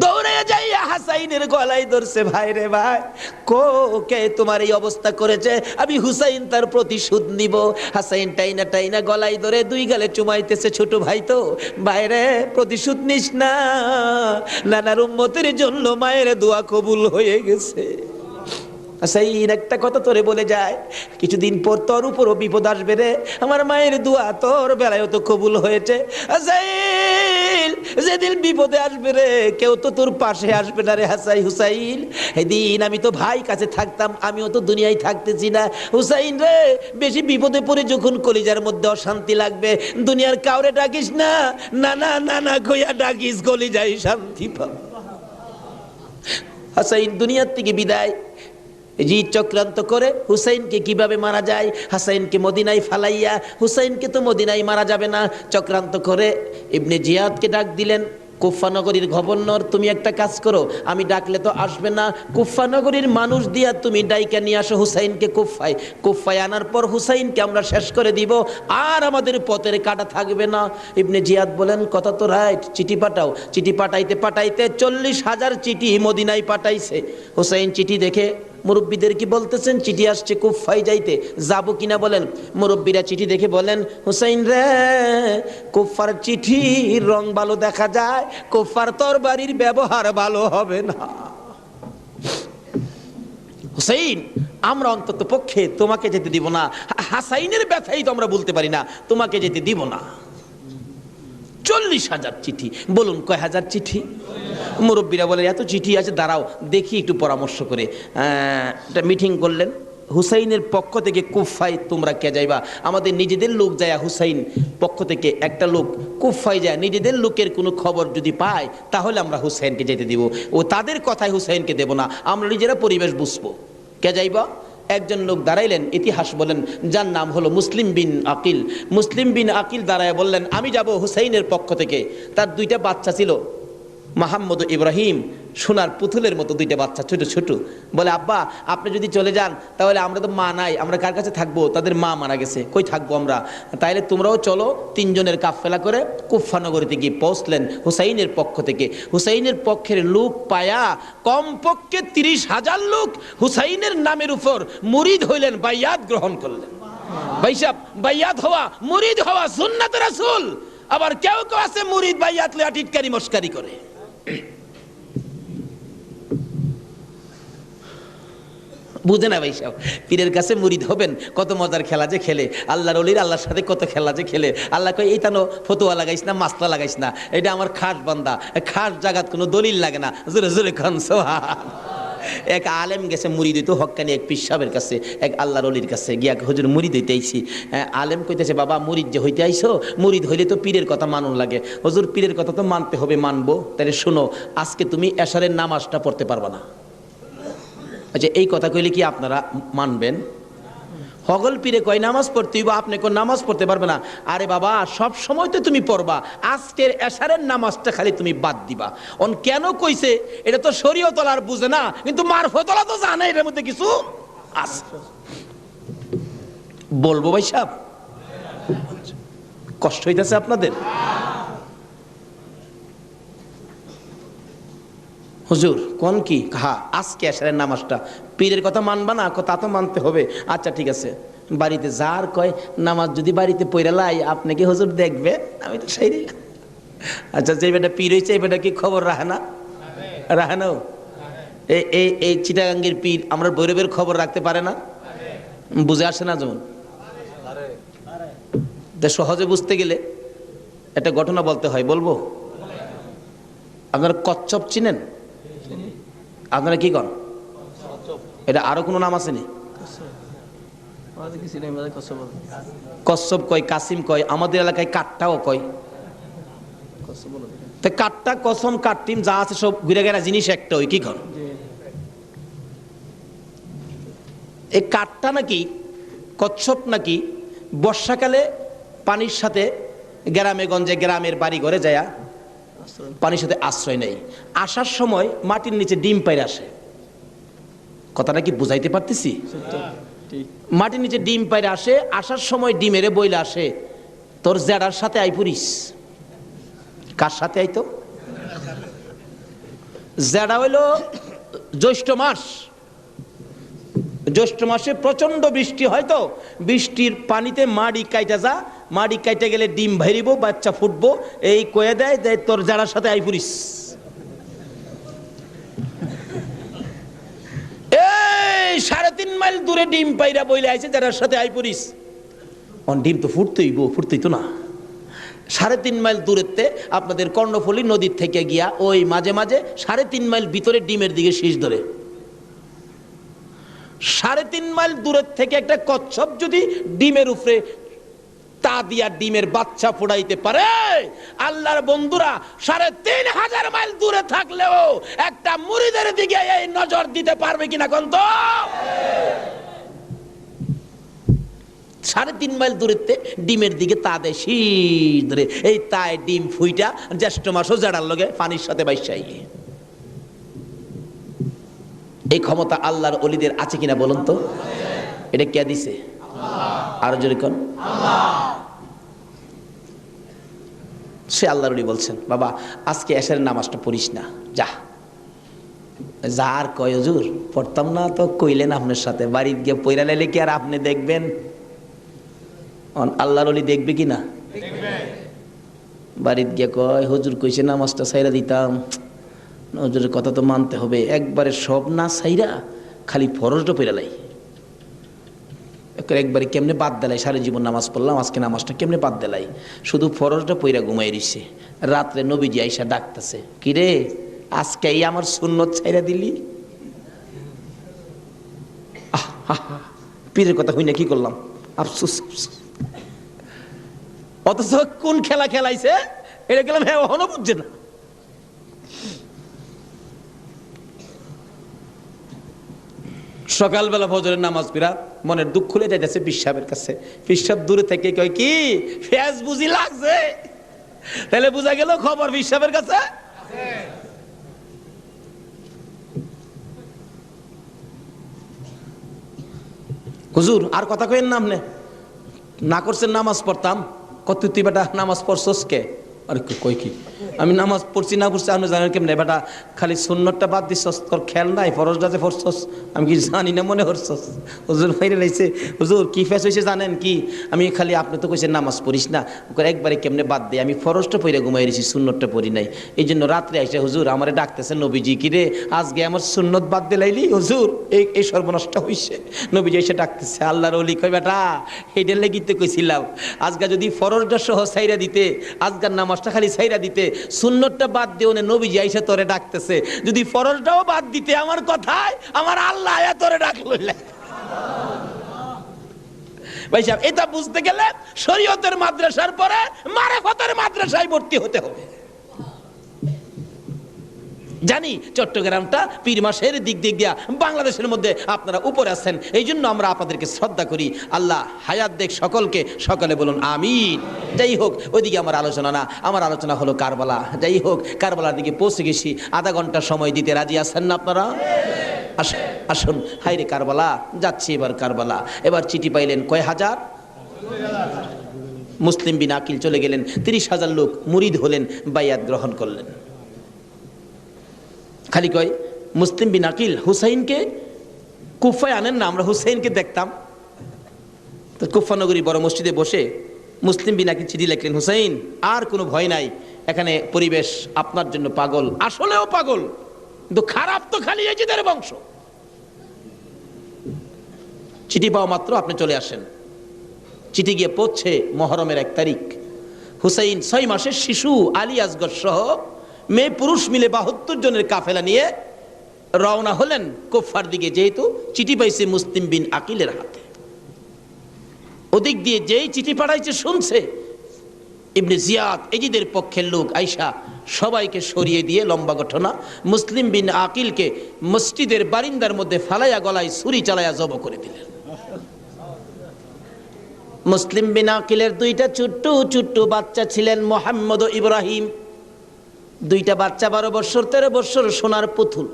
দৌড়ে যাইয়া হাসাইনের গলায় ধরছে, ভাই রে ভাই, কে তোমার এই অবস্থা করেছে? আমি হুসাইন তার প্রতিশোধ নিব। হাসাইন টাইনা টাইনা গলায় ধরে দুই গালে চুমাইতেছে, ছোট ভাই তো, বাইরে প্রতিশোধ নিস না, নানার উম্মতের জন্য মায়ের দোয়া কবুল হয়ে গেছে। হাসাইন একটা কথা তোরে বলে যায়, কিছুদিন পর তোর উপরও বিপদ আসবে রে, আমার মায়ের দোয়া তোর বেলায় তো কবুল হয়েছে। হাসাইন যেদিন বিপদে আসবে রে, কেউ তো তোর পাশে আসবে না রে হুসাইন। এদিন আমি তো ভাই কাছে থাকতাম, আমিও তো দুনিয়ায় থাকতেছি না। হুসাইন রে, বেশি বিপদে পড়ে যখন কলিজার মধ্যে অশান্তি লাগবে, দুনিয়ার কাউরে ডাকিস না, নানা নানা কইয়া ডাকিস, কলিজায় শান্তি পাবে। হাসাইন দুনিয়ার থেকে বিদায়। জি চক্রান্ত করে হুসাইনকে কিভাবে মারা যায়, হাসাইনকে মদিনায় ফালাইয়া, হুসাইনকে তো মদিনায় মারা যাবে না, চক্রান্ত করে ইবনে জিয়াদকে ডাক দিলেন। কুফা নগরীর গভর্নর, তুমি একটা কাজ করো, আমি ডাকলে তো আসবে না, কুফা নগরীর মানুষ দিয়া তুমি ডাইকা নিয়ে আসো হুসাইনকে কুফায়। কুফায় আনার পর হুসাইনকে আমরা শেষ করে দিব, আর আমাদের পথের কাটা থাকবে না। ইবনে জিয়াদ বলেন কথা তো রাইট, চিঠি পাঠাও। চিঠি পাঠাইতে পাঠাইতে 40,000 চিঠি মদিনায় পাঠাইছে। হুসাইন চিঠি দেখে মুরব্বীদের কি বলতেছেন, চিঠি আসছে কুফায় যাইতে, যাবো কিনা বলেন। মুরব্বীরা চিঠি দেখে বলেন, হুসাইন রে, কুফার চিঠির রং ভালো দেখা যায়, কুফার তরবারির ব্যবহার ভালো হবে না। হুসাইন, আমরা অন্তত পক্ষে তোমাকে যেতে দিব না, হাসাইনের ব্যথাই তো আমরা বলতে পারি না, তোমাকে যেতে দিব না। 40,000 চিঠি, বলুন কয় হাজার চিঠি? মুরব্বীরা বলে এত চিঠি আছে, দাঁড়াও দেখি একটু পরামর্শ করে। একটা মিটিং করলেন, হুসাইনের পক্ষ থেকে কুফায় তোমরা কে যাইবা? আমাদের নিজেদের লোক যায়, হুসাইন পক্ষ থেকে একটা লোক কুফায় যায়, নিজেদের লোকের কোনো খবর যদি পায় তাহলে আমরা হুসাইনকে যেতে দিব, ও তাদের কথায় হুসাইনকে দেব না, আমরা নিজেরা পরিবেশ বুঝবো। কে যাইবা? একজন লোক দাঁড়াইলেন, ইতিহাস বলেন, যার নাম হলো মুসলিম বিন আকিল। মুসলিম বিন আকিল দাঁড়ায় বললেন, আমি যাব হুসাইনের পক্ষ থেকে। তার দুইটা বাচ্চা ছিল, মোহাম্মদ ইব্রাহিম, সোনার পুতুলের মতো দুইটা বাচ্চা, ছোট ছোট। বলে আব্বা আপনি যদি চলে যান তাহলে আমরা তো মা নাই, আমরা কার কাছে থাকবো? তাদের মা মারা গেছে, কই থাকবো আমরা? তাইলে তোমরাও চলো। তিনজনের কাফেলা করে কুফা নগরীতে গিয়ে পৌঁছলেন হুসাইনের পক্ষ থেকে। হুসাইনের পক্ষের লোক পায়া কমপক্ষে 30,000 লোক হুসাইনের নামের উপর মুরিদ হইলেন, বাইয়াত গ্রহণ করলেন। ভাইসাব, বাইয়াত হওয়া, মুরিদ হওয়া সুন্নাত রাসূল। আবার কেউ কেউ আছে মুরিদ বাইয়াত লইয়া টিটকারি মস্কারি করে। বুঝে না ভাইসাব, পীরের কাছে মুরিদ হবেন, কত মজার খেলা যে খেলে, আল্লাহর ওলির আল্লাহর সাথে কত খেলা যে খেলে। আল্লাহ কয় এই তানো ফতুয়া লাগাইস না, মাসলা লাগাইস না, এটা আমার খাস বান্দা, খাস জাগাত কোনো দলিল লাগে না। জোরে জোরে খান সুবহান। এক আলেম গেছে মুরিদ হইতো, হক্কানি এক পীর সাহেবের কাছে, এক আল্লাহর ওলির কাছে গিয়া, হুজুর মুরিদ হইতে আইছি। আলেম কইতেছে, বাবা মুরিদ যে হইতে আইছো, মুরিদ হইলে তো পীরের কথা মানুন লাগে। হুজুর পীরের কথা তো মানতে হবে, মানবো। তাহলে শোনো, আজকে তুমি এশারের নামাজটা পড়তে পারবা না। আচ্ছা এই কথা কইলে কি আপনারা মানবেন? হগল পীরে কয় নামাজ পড়তে হইব, আপনি কোন নামাজ পড়তে পারবে না। আরে বাবা, সব সময় তো তুমি পড়বা, আজকের এশারের নামাজটা খালি তুমি বাদ দিবা। অন কেন কইছে এটা তো শরীয়ত আর বুঝে না, কিন্তু মারফতলা তো জানে এর মধ্যে কিছু আছে। বলবো ভাই সাহেব, কষ্ট হইতেছে আপনাদের? হুজুর কোন কি? হ্যাঁ, আজকে এশারের নামাজটা পীরের কথা মানবা না? তা তো মানতে হবে। আচ্ছা ঠিক আছে, বাড়িতে যার কয় নামাজ যদি বাড়িতে পড়া লাই, আপনি কি হুজুর দেখবে? আমি তো সেই। আচ্ছা, যে বেটা পীর হয়েছে এই বেটা কি খবর রাখে না? রাখে না? এই চিটাগাঙ্গের পীর আমরা ভৈরবের খবর রাখতে পারে না? বুঝে আসে না? যেমন সহজে বুঝতে গেলে একটা ঘটনা বলতে হয়, বলবো? আপনারা কচ্ছপ চিনেন? আপনারা কি কন? এটা আরো কোনো নাম আছে নি? কচ্ছপ কয়, কাসিম কয়, আমাদের এলাকায় কাঠটাও কয়। কাঠটা, কসম, কাঠটিম যা আছে সব ঘুরে গেরা জিনিস একটা, ওই কি কন? এই কাঠটা নাকি, কচ্ছপ নাকি বর্ষাকালে পানির সাথে গ্রামে গঞ্জে, গ্রামের বাড়ি ঘরে যায় পানির সাথে আশ্রয় নেই। আসার সময় মাটির নিচে ডিম পাইরে আসে। কথাটা কি বুঝাইতে পারতেছি? মাটির নিচে ডিম পাইরে আসে, আসার সময় ডিমেরে বইলে আসে, তোর জেডার সাথে আই পুরিস। কার সাথে আইতো? জেডা হইল জ্যৈষ্ঠ মাস। জ্যৈষ্ঠ মাসে প্রচন্ড বৃষ্টি হয়, তো বৃষ্টির পানিতে মাড়ি কাইটা যা, মাড়ি কাইটা গেলে ডিম ভাইরিব, বাচ্চা ফুটবো, এই কয়ে দেয় যে তোর যারার সাথে আই পুরিস। এই 3.5 মাইল দূরে ডিম পাইরা বইলে আইছে যারার সাথে আই পুরিস। ডিম তো ফুটতেই তো না। 3.5 মাইল দূরেতে আপনাদের কর্ণফুলী নদীর থেকে গিয়া ওই মাঝে মাঝে 3.5 মাইল ভিতরে ডিমের দিকে শীষ ধরে। 3.5 মাইল দূরের থেকে একটা কচ্ছপ যদি ডিমের উপরে তা দিয়া ডিমের বাচ্চা ফোড়াইতে পারে, আল্লাহর বন্ধুরা 3,500 মাইল দূরে থাকলেও একটা মুরিদের দিকে এই নজর দিতে পারবে কিনা কোন? তো 3.5 মাইল দূরেতে ডিমের দিকে তা দেয় শীষ ধরে, এই তাই ডিম ফুইটা জ্যৈষ্ঠ মাসও জাড়ার লগে পানির সাথে বাইসাই। এই ক্ষমতা আল্লাহর ওলিদের আছে কিনা বলুন তো? এটা কে দিছে? আরো জোরে কোন? সে আল্লাহর ওলি বলছেন, বাবা আজকে এশারের নামাজটা পড়িস না, যা। যার কয় হুজুর পড়তাম না, তো কইলেন আপনার সাথে, বাড়িতে গিয়ে পয়রা লাইলে কি আর আপনি দেখবেন? আল্লাহর ওলি দেখবে কিনা? বাড়িতে গিয়ে কয় হুজুর কইছে নামাজটা ছাইরা দিতাম, হুজুরের কথা তো মানতে হবে, একবারে সব না ছাইরা খালি ফরজটা পয়রা লাই। একবারে কেমনে বাদ দেলাই, সারা জীবন নামাজ পড়লাম, আজকে নামাজটা কেমনে বাদ দেলাই, শুধু ফরজটা পইরা ঘুমাই রইছে। রাত্রে নবীজি আইসা ডাকতেছে, কিরে আজকে এই আমার সুন্নত ছাইরা দিলি? পীরের কথা হই না, কি করলাম, আফসোস। অথচ কোন খেলা খেলাইছে এটা গেলাম, হ্যাঁ ওখানে বুঝছে না। সকালবেলা ফজরের নামাজ পড়া মনের দুঃখ খুলে যাইতেছে পীর সাহেবের কাছে। পীর সাহেব দূরে থেকে কয়, কি ফেস বুঝি লাগছে? তাহলে বুঝা গেল খবর পীর সাহেবের কাছে। হুজুর আর কথা কইেন না, আপনি না করছেন নামাজ পড়তাম, কত তুই বেটা নামাজ পড়ছস কে? আরে কই কি আমি নামাজ পড়ছি না পড়ছি আপনি জানেন কেমনে? বেটা খালি সুন্নতটা বাদ দিছস, তোর খেয়াল নাই ফরজটা যে পড়ছস, আমি কি জানি না মনে করছস? হুজুর বাইরে লাইছে, হুজুর কি ফেস হয়েছে জানেন কি? আমি খালি আপনি তো কইছেন নামাজ পড়িস না, একবারে কেমনে বাদ দেয়, আমি ফরজটা পড়ে ঘুমাই রয়েছি, সুন্নতটা পড়ি নাই, এই জন্য রাত্রে আইসে হুজুর আমারে ডাকতেছে নবীজি, কি রে আজকে আমার সুন্নত বাদ দিলাইলি? হুজুর এই সর্বনষ্ট হইছে। নবীজি এসে ডাকতেছে, আল্লাহর ওলি কই বেটা এইটার লেগি তো কইছিলাম, আজকে যদি ফরজটা সহ ছাইরা দিতে, আজকের নামাজটা খালি ছাইরা দিতে, সুন্নতটা বাদ দিও না, নবীজি আইসা তোরে ডাকতেছে, যদি ফরজটাও বাদ দিতে আমার কথায়, আমার আল্লাহ আয়া তোরে ডাকলো। ভাই সাহেব এটা বুঝতে গেলে শরীয়তের মাদ্রাসার পরে মারিফতের মাদ্রাসায় ভর্তি হতে হবে। জানি চট্টগ্রামটা পীর মাসের দিক দিয়া বাংলাদেশের মধ্যে আপনারা উপরে আছেন, এই জন্য আমরা আপনাদেরকে শ্রদ্ধা করি। আল্লাহ হায়াত দেখ সকলকে, সকলে বলুন আমিন। যাই হোক, ওইদিকে আমার আলোচনা না, আমার আলোচনা হলো কারবালা। যাই হোক, কারবালার দিকে পৌঁছে গেছি। আধা ঘন্টা সময় দিতে রাজি আছেন না আপনারা? আসুন আসুন। হাইরে কারবালা, যাচ্ছি এবার কারবালা। এবার চিঠি পাইলেন কয় হাজার? মুসলিম বিন আকিল চলে গেলেন, 30,000 লোক মুরিদ হলেন, বাইয়াত গ্রহণ করলেন। খালি কয় মুসলিম বিন আকিল হুসাইনকে কুফায় আনেন না, আমরা হুসাইনকে দেখতাম। তো কুফা নগরী বড় মসজিদে বসে মুসলিম বিন আকিল চিঠি লিখলেন, হুসাইন আর কোনো ভয় নাই, এখানে পরিবেশ আপনার জন্য পাগল, আসলেও পাগল, কিন্তু খারাপ তো খালি এজিদের বংশ। চিঠি পাওয়া মাত্র আপনি চলে আসেন। চিঠি গিয়ে পৌঁছে মহরমের 1 তারিখ। হুসাইন 6 মাসের শিশু আলী আসগর সহ মেয়ে পুরুষ মিলে 72 জনের কাফেলা নিয়ে রওনা হলেন কুফার দিকে, যেহেতু চিঠি পাইছে মুসলিম বিন আকিলের হাতে। ওদিক দিয়ে যেই চিঠি পাঠাইছে শুনছে ইবনে জিয়াদ এজিদের পক্ষের লোক আইসা সবাইকে সরিয়ে দিয়ে, লম্বা ঘটনা, মুসলিম বিন আকিলকে মসজিদের বারিন্দার মধ্যে ফালাইয়া গলায় ছুরি চালাইয়া জব করে দিলেন। মুসলিম বিন আকিলের 2টা ছোট্ট ছোট্ট বাচ্চা ছিলেন, মোহাম্মদ ও ইব্রাহিম। 2টা বাচ্চা 12 বছর 13 বছর, সোনার পুতুল।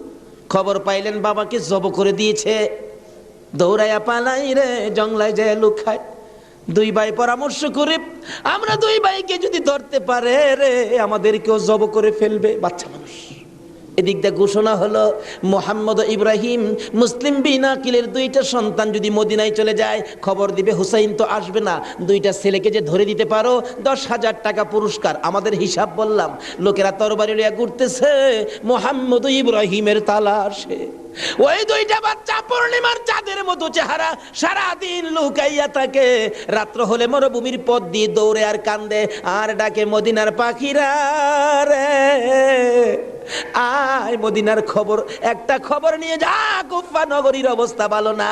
খবর পাইলেন বাবাকে জব করে দিয়েছে, দৌড়াইয়া পালাই রে জঙ্গলায় যায় লুকায়। 2 ভাই পরামর্শ করে, আমরা 2 ভাইকে যদি ধরতে পারে রে আমাদেরকেও জব করে ফেলবে, বাচ্চা মানুষ। এদিক দিয়ে ঘোষণা হলো মোহাম্মদ ইব্রাহিম মুসলিম বিন আকিলের 2টা সন্তান যদি মদিনায় চলে যায়, খবর দিবে হুসাইন তো আসবে না, 2টা ছেলেকে যে ধরে দিতে পারো 10,000 টাকা পুরস্কার। আমাদের হিসাব বললাম, লোকেরা তরবারি লইয়া ঘুরতেছে মোহাম্মদ ইব্রাহিমের তালাশে। ওই 2টা বাচ্চা পূর্ণিমার চাঁদের মতো চেহারা, সারাদিন লুকাইয়া থাকে, রাত্র হলে মরুভূমির পথ দিয়ে দৌড়ে আর কান্দে আর ডাকে মদিনার পাখিরা রে আয়, মদিনার খবর, একটা খবর নিয়ে যা, কুফা নগরীর অবস্থা ভালো না,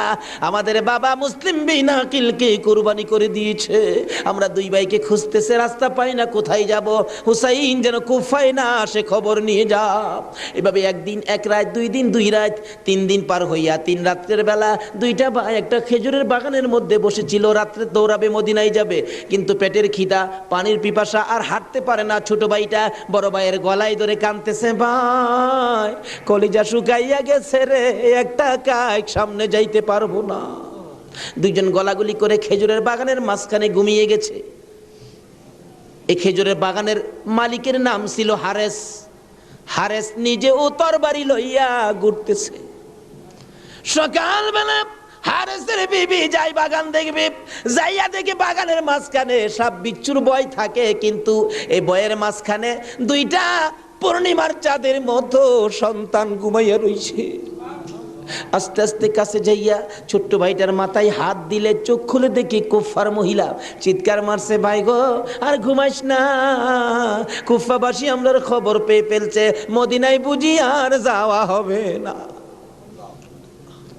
আমাদের বাবা মুসলিম বিন আকিলকে কুরবানি করে দিয়েছে, আমরা 2 ভাইকে খুঁজতেছে, রাস্তা পাই না, কোথায় যাব, হুসাইন যেন কুফায় না আসে, খবর নিয়ে যা। এভাবে 1 দিন 1 রাত, 2 দিন 2 রাত, 3 দিন পার হইয়া 3 রাত্রের বেলা 2টা ভাই একটা খেজুরের বাগানের মধ্যে বসেছিল, রাত্রে দৌড়াবে মদিনায় যাবে, কিন্তু পেটের খিদা, পানির পিপাসা, আর হাঁটতে পারে না। ছোট ভাইটা বড় ভাইয়ের গলায় ধরে কাঁদতেছে, ভাই কলিজা শুকাইয়া গেছে রে, একটা কাজ সামনে যাইতে পারবো না। 2 জন গলাগুলি করে খেজুরের বাগানের মাঝখানে ঘুমিয়ে গেছে। এই খেজুরের বাগানের মালিকের নাম ছিল হারেস। হারেস নিজে ও তরবারি লইয়া ঘুরতেছে। সকালবেলা হারেসের বিবি যাই বাগান দেখবে, যাইয়া দেখে বাগানের মাঝখানে সাপ বিচ্ছুর ভয় থাকে, কিন্তু এই বয়ের মাঝখানে 2টা পূর্ণিমার চাঁদের মতো সন্তান ঘুমাইয়া রইছে। আস্তে আস্তে কাছে যাইয়া ছোট্ট ভাইটার মাথায় হাত দিলে চোখ খুলে দেখি কুফার মহিলা, চিৎকার মারছে, ভাই গো আর ঘুমাইস না, কুফাবাসী আমরার খবর পেয়ে ফেলছে, মদিনায় বুঝি আর যাওয়া হবে না।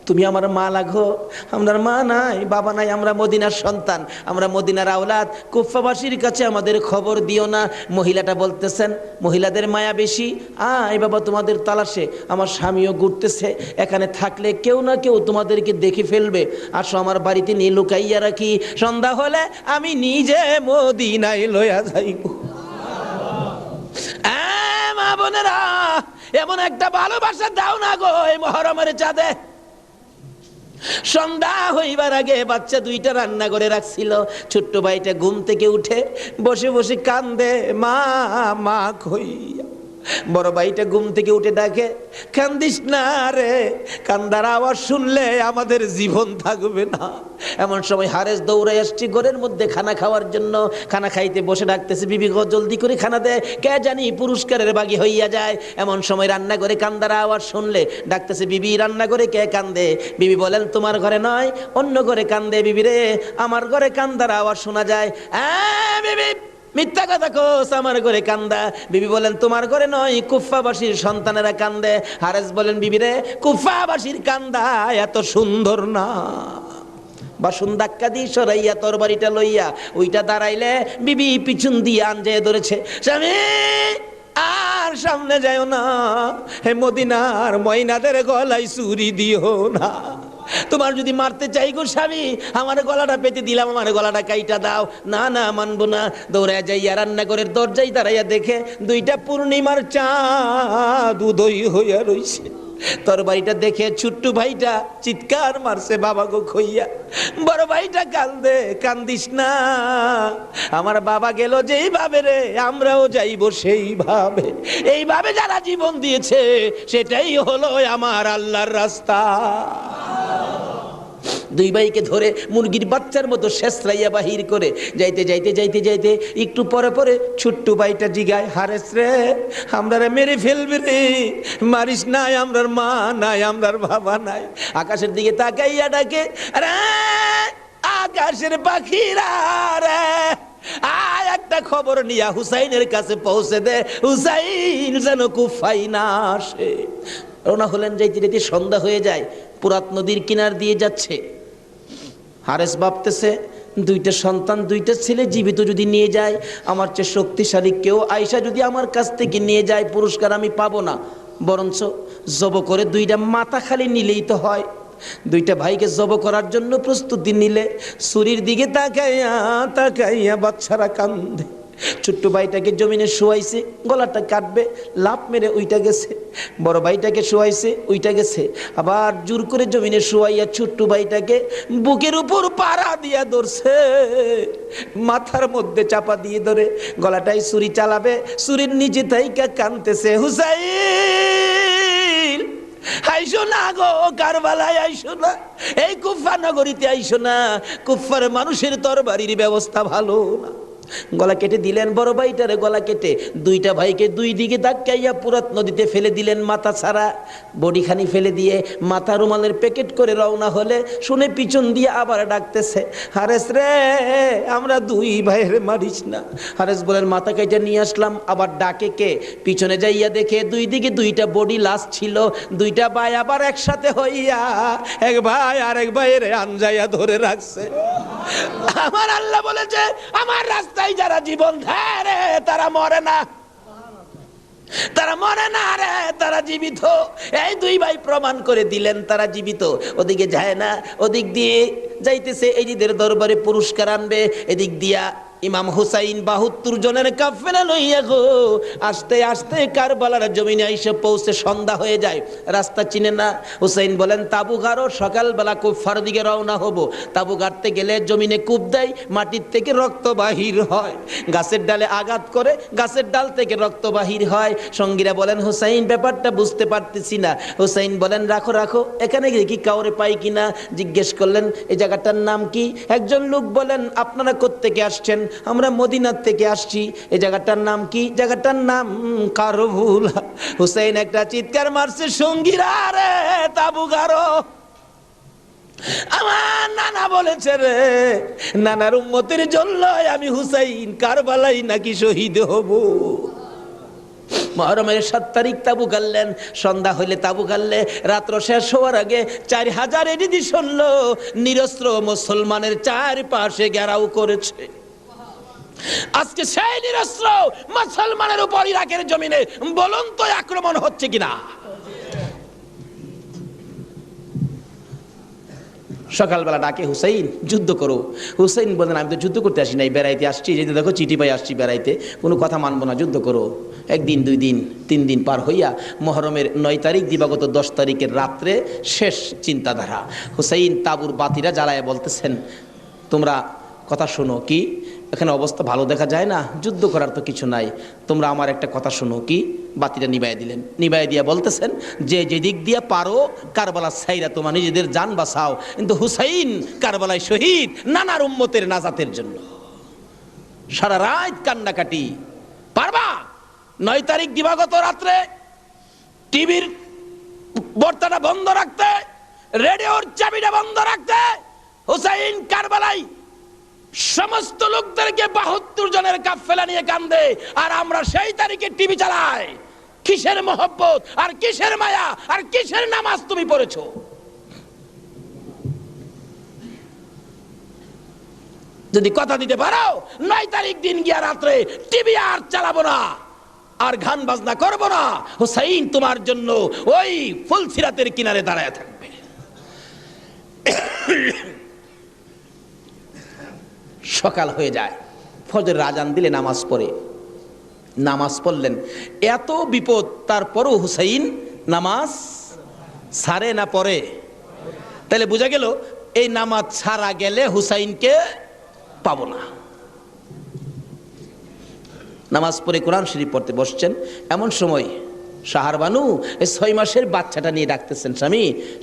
তুমি আমার মা লাগো, আমার মা নাই, বাবা নাই, আমরা মদিনার সন্তান, আমরা মদিনার আওলাদ, কুফাবাসীর কাছে আমাদের খবর দিও না। মহিলাটা বলতেছেন, মহিলাদের মায়া বেশি, আয় বাবা তোমাদের তালাশে, আমার স্বামীও ঘুরতেছে, এখানে থাকলে কেউ না কেউ তোমাদেরকে দেখে ফেলবে, আসো আমার বাড়িতে নিয়ে লুকাইয়া রাখি, সন্ধ্যা হলে আমি নিজে মদিনায় লইয়া যাইব। মা বোনেরা, এমন একটা ভালোবাসা দাও না গো এই মহরমের চাঁদে। সন্ধ্যা হইবার আগে বাচ্চা 2টা রান্না করে রাখছিল। ছোট্ট ভাইটা ঘুম থেকে উঠে বসে বসে কান্দে, মা মা কইয়া। বড় ভাইটা ঘুম থেকে উঠে ডাকে, কান্দিস না রে, কান্দার আওয়াজ শুনলে আমাদের জীবন থাকবে না। এমন সময় হারেস দৌড়ে আসছে ঘরের মধ্যে খানা খাওয়ার জন্য। খানা খাইতে বসে ডাকতেছে, বিবি গো জলদি করে খানা দে, কে জানি পুরস্কারের বাগি হইয়া যায়। এমন সময় রান্না করে কান্দার আওয়াজ শুনলে ডাকতেছে, বিবি রান্না করে কে কান্দে? বিবি বলেন, তোমার ঘরে নয়, অন্য ঘরে কান্দে। বিবি রে, আমার ঘরে কান্দার আওয়াজ শোনা যায়। বিবি মিথ্যা কথা কোস, আমার ঘরে কান্দা। বিবি বলেন, তোমার ঘরে নয়, কুফাবাসীর সন্তানেরা কান্দে। হারেস বলেন, বিবি রে, কুফাবাসীর কান্দা এত সুন্দর না। বাসন ধাক্কা দিয়ে সরাইয়া তরবারিটা লইয়া ওইটা দাঁড়াইলে বিবি পিছন দিয়ে আঞ্জে ধরেছে, স্বামী আর মদিনার সামনে যাও না, হে মদিনার ময়নাদের গলায় ছুরি দিও না। তোমার যদি মারতে চাই গো স্বামী, আমার গলাটা পেতে দিলাম, আমার গলাটা কাইটা দাও। না না, মানবো না। দৌড়ায় যাইয়া রান্নাঘরের দরজায় দাঁড়াইয়া দেখে দুইটা পূর্ণিমার চাঁদ উদয় হইয়া রইছে। তরবারিটা দেখে ছোট্ট ভাইটা চিৎকার মারছে, বাবা গো খইয়া। বড় ভাইটা কান্দে, কান্দিস না, আমার বাবা গেল যেইভাবে রে, আমরাও যাইব সেইভাবে। এইভাবে যারা জীবন দিয়েছে সেটাই হলো আমার আল্লাহর রাস্তা। দুই ভাইকে ধরে মুরগির বাচ্চার মতো শেষরাইয়া বাহির করে যাইতে যাইতে যাইতে যাইতে একটু পরে পরে ছোট্ট ভাইটা জিগায়, হারেস রে, আমরা মেরে ফেলবে রে, মারিস নাই, আমরার মা নাই, আমরার বাবা নাই। আকাশের দিকে তাকাইয়া ডাকে, রে আকাশের পাখিরা রে, আয় একটা খবর নিয়া হুসাইনের কাছে পৌঁছে দে, হুসাইন যেন কুফায় না আসে। রওনা হলেন, যাইতে যাইতে সন্ধ্যা হয়ে যায়। পুরাত নদীর কিনার দিয়ে যাচ্ছে। হারেস ভাবতেছে, দুইটা সন্তান, দুইটা ছেলে জীবিত যদি নিয়ে যায়, আমার চেয়ে শক্তিশালী কেউ আয়সা যদি আমার কাছ থেকে নিয়ে যায়, পুরস্কার আমি পাবো না, বরঞ্চ জব করে দুইটা মাথা খালি নিলেই তো হয়। দুইটা ভাইকে জব করার জন্য প্রস্তুতি নিলে ছুরির দিকে তাকাইয়া তাকাইয়া বাচ্চারা কান্দে। ছোট্ট ভাইটাকে জমিনে শোয়াইছে, গলাটা কাটবে, লাফ মেরে উইটা গেছে। বড় ভাইটাকে শোয়াইছে, উইটা গেছে। আবার জোর করে জমিনে শোয়াইয়া ছোট্ট ভাইটাকে বুকের উপর পাড়া দিয়া ধরছে, মাথার মধ্যে চাপা দিয়ে ধরে গলাটাই ছুরি চালাবে, ছুরির নিচে থাইকা কাঁদতেছে, হুসাইন আইসো না গো, কারবালায় আইসো না, এই কুফা নগরীতে আইসো না, কুফার মানুষের তরবারির ব্যবস্থা ভালো না। গলা কেটে দিলেন বড় ভাইটারে, গলা কেটে দুইটা ভাইকে দুই দিকে ধাক্কাইয়া পুরাত নদীতে ফেলে দিলেন, মাথা ছাড়া বডিখানি ফেলে দিয়ে মাথা রুমালের প্যাকেট করে রওনা হলে শুনে পিছন দিয়ে আবার ডাকতেছে, হারেস রে, আমরা দুই ভাইয়ের মারিস না। হারেস বলেন, মাথা কেটে নিয়ে আসলাম। আবার ডাকে কে? পিছনে যাইয়া দেখে দুই দিকে দুইটা বডি লাশ ছিল। দুইটা ভাই আবার একসাথে হইয়া এক ভাই আর এক ভাইয়ের আনজাইয়া ধরে রাখছে। আমার আল্লাহ বলেছে, আমার রাস্তায় যারা জীবন দেয় রে, তারা মরে না, তারা মরে না রে, তারা জীবিত। এই দুই ভাই প্রমাণ করে দিলেন তারা জীবিত। ওদিকে যায় না, ওদিক দিয়ে যাইতেছে, এজিদের দরবারে পুরস্কার আনবে। এদিক দিয়া ইমাম হুসাইন 72 জনের কাফেলা লইয়া গো আস্তে আস্তে কারবালার জমিনে এসে পৌঁছে সন্ধ্যা হয়ে যায়। রাস্তা চিনে না। হুসাইন বলেন, তাবু গাড়ো, সকালবেলা কুফার দিকে রওনা হব। তাবু গাড়তে গেলে জমিনে কূপ দেয়, মাটির থেকে রক্ত বাহির হয়। গাছের ডালে আঘাত করে, গাছের ডাল থেকে রক্ত বাহির হয়। সঙ্গীরা বলেন, হুসাইন ব্যাপারটা বুঝতে পারতেছি না। হুসাইন বলেন, রাখো রাখো, এখানে কি কাউরে পাই কিনা। জিজ্ঞেস করলেন, এই জায়গাটার নাম কি? একজন লোক বলেন, আপনারা কোত্থেকে আসছেন? আমরা মদিনার থেকে আসছি। এই জায়গাটার নাম কি? জায়গাটার নাম কারবুলা। হুসাইন একটা চিৎকার মারছে, সঙ্গীরা রে, তাবু গাড়ো। আমার নানা বলেছে রে, নানার উম্মতের জন্য আমি হুসাইন কারবালাই নাকি শহীদ হব। মুহররমের 7 তারিখ তাবু গাড়লেন। সন্ধ্যা হইলে তাবু গাড়লে রাত্র শেষ হওয়ার আগে 4000 এডিদি শুনল নিরস্ত্র মুসলমানের চারপাশে ঘেরাও করেছে। আজকে সেই নিরস্ত্র মুসলমানের উপর ইরাকের জমিনে বলুন তো আক্রমণ হচ্ছে কিনা? সকালবেলা ডাকে, হুসাইন যুদ্ধ করো। হুসাইন বলেন, আমি তো যুদ্ধ করতে আসি নাই, বেড়াইতে আসছি। যেতে দেখো চিঠি পাই আসছি বেড়াইতে, কোনো কথা মানবো না, যুদ্ধ করো। 1 দিন 2 দিন 3 দিন পার হইয়া মুহররমের 9 তারিখ দিবাগত 10 তারিখের রাত্রে শেষ চিন্তাধারা। হুসাইন তাবুর বাতিরা জ্বালায় বলতেছেন, তোমরা কথা শোনো। কি? এখানে অবস্থা ভালো দেখা যায় না, যুদ্ধ করার তো কিছু নাই, তোমরা আমার একটা কথা শোনো। কি? বাতিটা নিবাই দিলেন। নিবাই দিয়া বলতেছেন, যে যেদিক দিয়া পারো কারবালা ছাইরা তোমার নিজেদের জান বাঁচাও, কিন্তু হুসাইন কারবালায় শহীদ নানার উম্মতের নাজাতের জন্য। সারা রাত কান্নাকাটি। পারবা? 9 তারিখ দিবাগত রাত্রে টিভির বর্তাটা বন্ধ রাখতে, রেডিওর চাবিটা বন্ধ রাখতে। হুসাইন কারবালায় সমস্ত লোকদেরকে 72 জনের কাফেলা নিয়ে কান্দে, আর আমরা সেই তারিখে টিভি চালাই। কিসের মহব্বত আর কিসের মায়া আর কিসের নামাজ তুমি পড়েছো? যদি কথা দিতে পারো 9 তারিখ দিন গিয়া রাত্রে টিভি আর চালাবো না, আর গান বাজনা করব না, হুসাইন তোমার জন্য ওই ফুলসিরাতের কিনারে দাঁড়ায় থাকবে। সকাল হয়ে যায়, ফজরের আজান দিলে নামাজ পড়লেন। এত বিপদ তারপরও হুসাইন নামাজ ছাড়ে না পড়ে। তাহলে বোঝা গেল এই নামাজ ছাড়া গেলে হুসাইনকে পাবো না। নামাজ পড়ে কোরআন শরীফ পড়তে বসছেন, এমন সময় শাহরবানু এই 6 মাসের বাচ্চাটা নিয়ে ডাকতেছেন,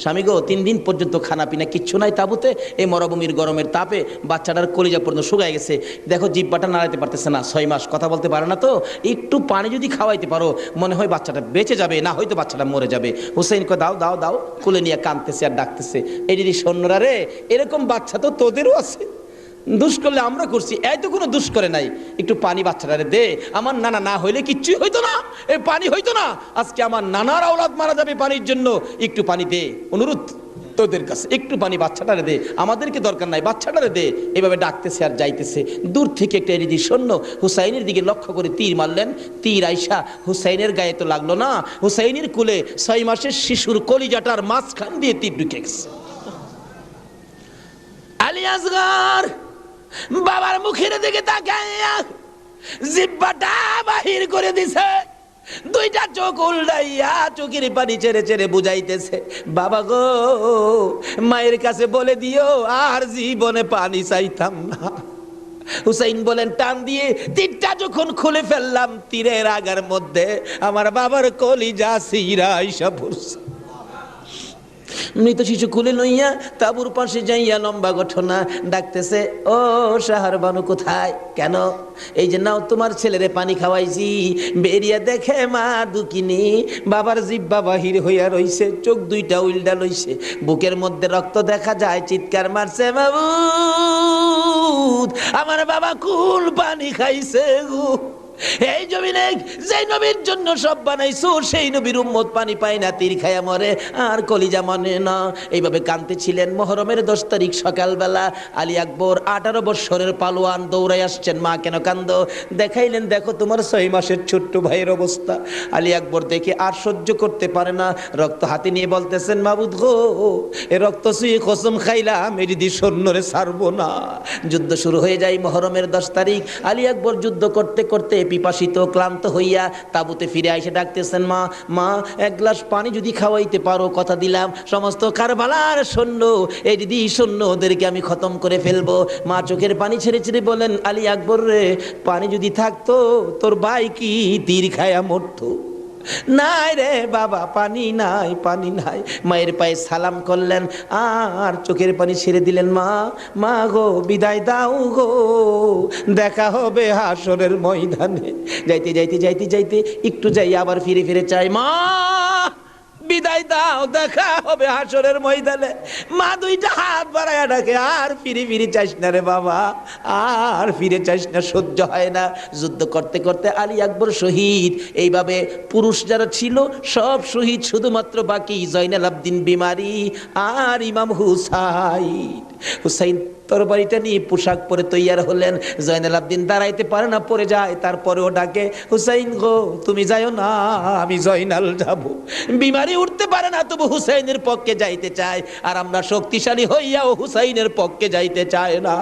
স্বামী গো 3 দিন পর্যন্ত খানা পিনা কিচ্ছু নাই তাবুতে, এই মরুভূমির গরমের তাপে বাচ্চাটার কলিজা পর্যন্ত শুকায় গেছে, দেখো জিহ্বাটা নাড়াইতে পারতেছে না, 6 মাস কথা বলতে পারে না, তো একটু পানি যদি খাওয়াইতে পারো মনে হয় বাচ্চাটা বেঁচে যাবে, না হয়তো বাচ্চাটা মরে যাবে। হুসাইনকে দাও দাও দাও, কোলে নিয়ে কাঁদতেছে আর ডাকতেছে, এই দিদি সৈন্যরা রে, এরকম বাচ্চা তো তোদেরও আছে, দুষ করলে আমরা করছি, এই তো কোনো দুষ করে নাই, একটু পানি বাচ্চাটারে দে, আমার নানা না হইলে কিচ্ছুই হইতো না, এই পানি হইতো না, আজকে আমার নানার আওলাদ মারা যাবে পানির জন্য, একটু পানি দে, অনুরোধ তোদের কাছে একটু পানি বাচ্চাটারে দে, আমাদেরকে দরকার নাই, বাচ্চাটারে দে। এভাবে ডাকতেছে আর যাইতেছে, দূর থেকে একটা এরিদি সৈন্য হুসাইনের দিকে লক্ষ্য করে তীর মারলেন, তীর আইসা হুসাইনের গায়ে তো লাগলো না, হুসাইনের কুলে 6 মাসের শিশুর কলিজাটার মাঝখান দিয়ে তীর ঢুকে গেছে। আলী আসগর বাবার মুখের দিকে তাকাইয়া জিহ্বাটা বাহির করে দিছে, 2টা চোখ উল্টাইয়া চোখের পানি ছেড়ে ছেড়ে বুঝাইতেছে, বাবা গো মায়ের কাছে বলে দিও আর জীবনে পানি চাইতাম না। হুসাইন বলেন, টান দিয়ে তীরটা যখন খুলে ফেললাম, তীরের আগার মধ্যে আমার বাবার কলিজা সিরা আইসা পড়ছে। মৃত শিশু কুলে লইয়া তাবুর পাশে যাইয়া লম্বা ঘটনা ডাকতেছে, ও শাহরবানু কোথায়, কেন? এই যে নাও তোমার ছেলেরে পানি খাওয়াইছি, বেরিয়া দেখে মা দুকিনি বাবার জিহ্বা বাহির হইয়া রইছে, চোখ 2টা উল্টা লইছে, বুকের মধ্যে রক্ত দেখা যায়, চিৎকার মারছে, মাবুদ আমার বাবা কুল পানি খাইছে গো। এই জমিনে যে নবীর জন্য সব বানাইছো, সেই নবীর উম্মত পানি পায় না, তীর খায়া মরে আর কলিজা মানে না। এইভাবে কাঁদতেছিলেন। মুহররমের 10 তারিখ সকালবেলা আলী আকবর 18 বছরের পালোয়ান দৌড়াই আসছেন, মা কেন কান্দো? দেখাইলেন, দেখো তোমার 6 মাসের ছোট্ট ভাইয়ের অবস্থা। আলী আকবর দেখে আর সহ্য করতে পারে না, রক্ত হাতে নিয়ে বলতেছেন, মাবুদ গো এ রক্ত ছুঁয়ে কসম খাইলাম এরিদি সৈন্যরে ছাড়বো না। যুদ্ধ শুরু হয়ে যায় মুহররমের 10 তারিখ। আলী আকবর যুদ্ধ করতে করতে পিপাসিত ক্লান্ত হইয়া তাবুতে ফিরে এসে ডাকতেছেন, মা মা 1 গ্লাস পানি যদি খাওয়াইতে পারো, কথা দিলাম সমস্ত কারবালার সৈন্য এই দিদি সৈন্য ওদেরকে আমি খতম করে ফেলবো। মা চোখের পানি ছেড়ে ছেড়ে বলেন, আলী আকবর রে, পানি যদি থাকতো তোর ভাই কি তীর খায়া মরতো? নাই রে বাবা, পানি নাই, পানি নাই। মায়ের পায়ে সালাম করলেন আর চোখের পানি ছেড়ে দিলেন। মা মা গো বিদায় দাও গো, দেখা হবে হাসরের ময়দানে। যাইতে যাইতে যাইতে যাইতে একটু যাই আবার ফিরে ফিরে চাই, মা বিদায় দাও, দেখা হবে হাসরের ময়দানে। মা 2টা হাত বাড়ায়া ডাকে, আর ফিরে ফিরে চাইস না রে বাবা, আর ফিরে চাইস না, সহ্য হয় না। যুদ্ধ করতে করতে আলী আকবর শহীদ। এইভাবে পুরুষ যারা ছিল সব শহীদ, শুধুমাত্র বাকি জয়নাল আবদিন বিমারি আর ইমাম হুসাইন। হুসাইন তরবারিটা নিয়ে পোশাক পরে তৈয়ার হলেন। জয়নাল আবদিন দাঁড়াইতে পরে না, পড়ে যায়, তারপরেও ডাকে, হুসাইন গো তুমি যাইও না, আমি জয়নাল যাব। বিমারি উঠতে পারে না, তবু হুসাইনের পক্ষে যাইতে চায়, আর আমরা শক্তিশালী হইয়াও হুসাইনের পক্ষে যাইতে চায় না।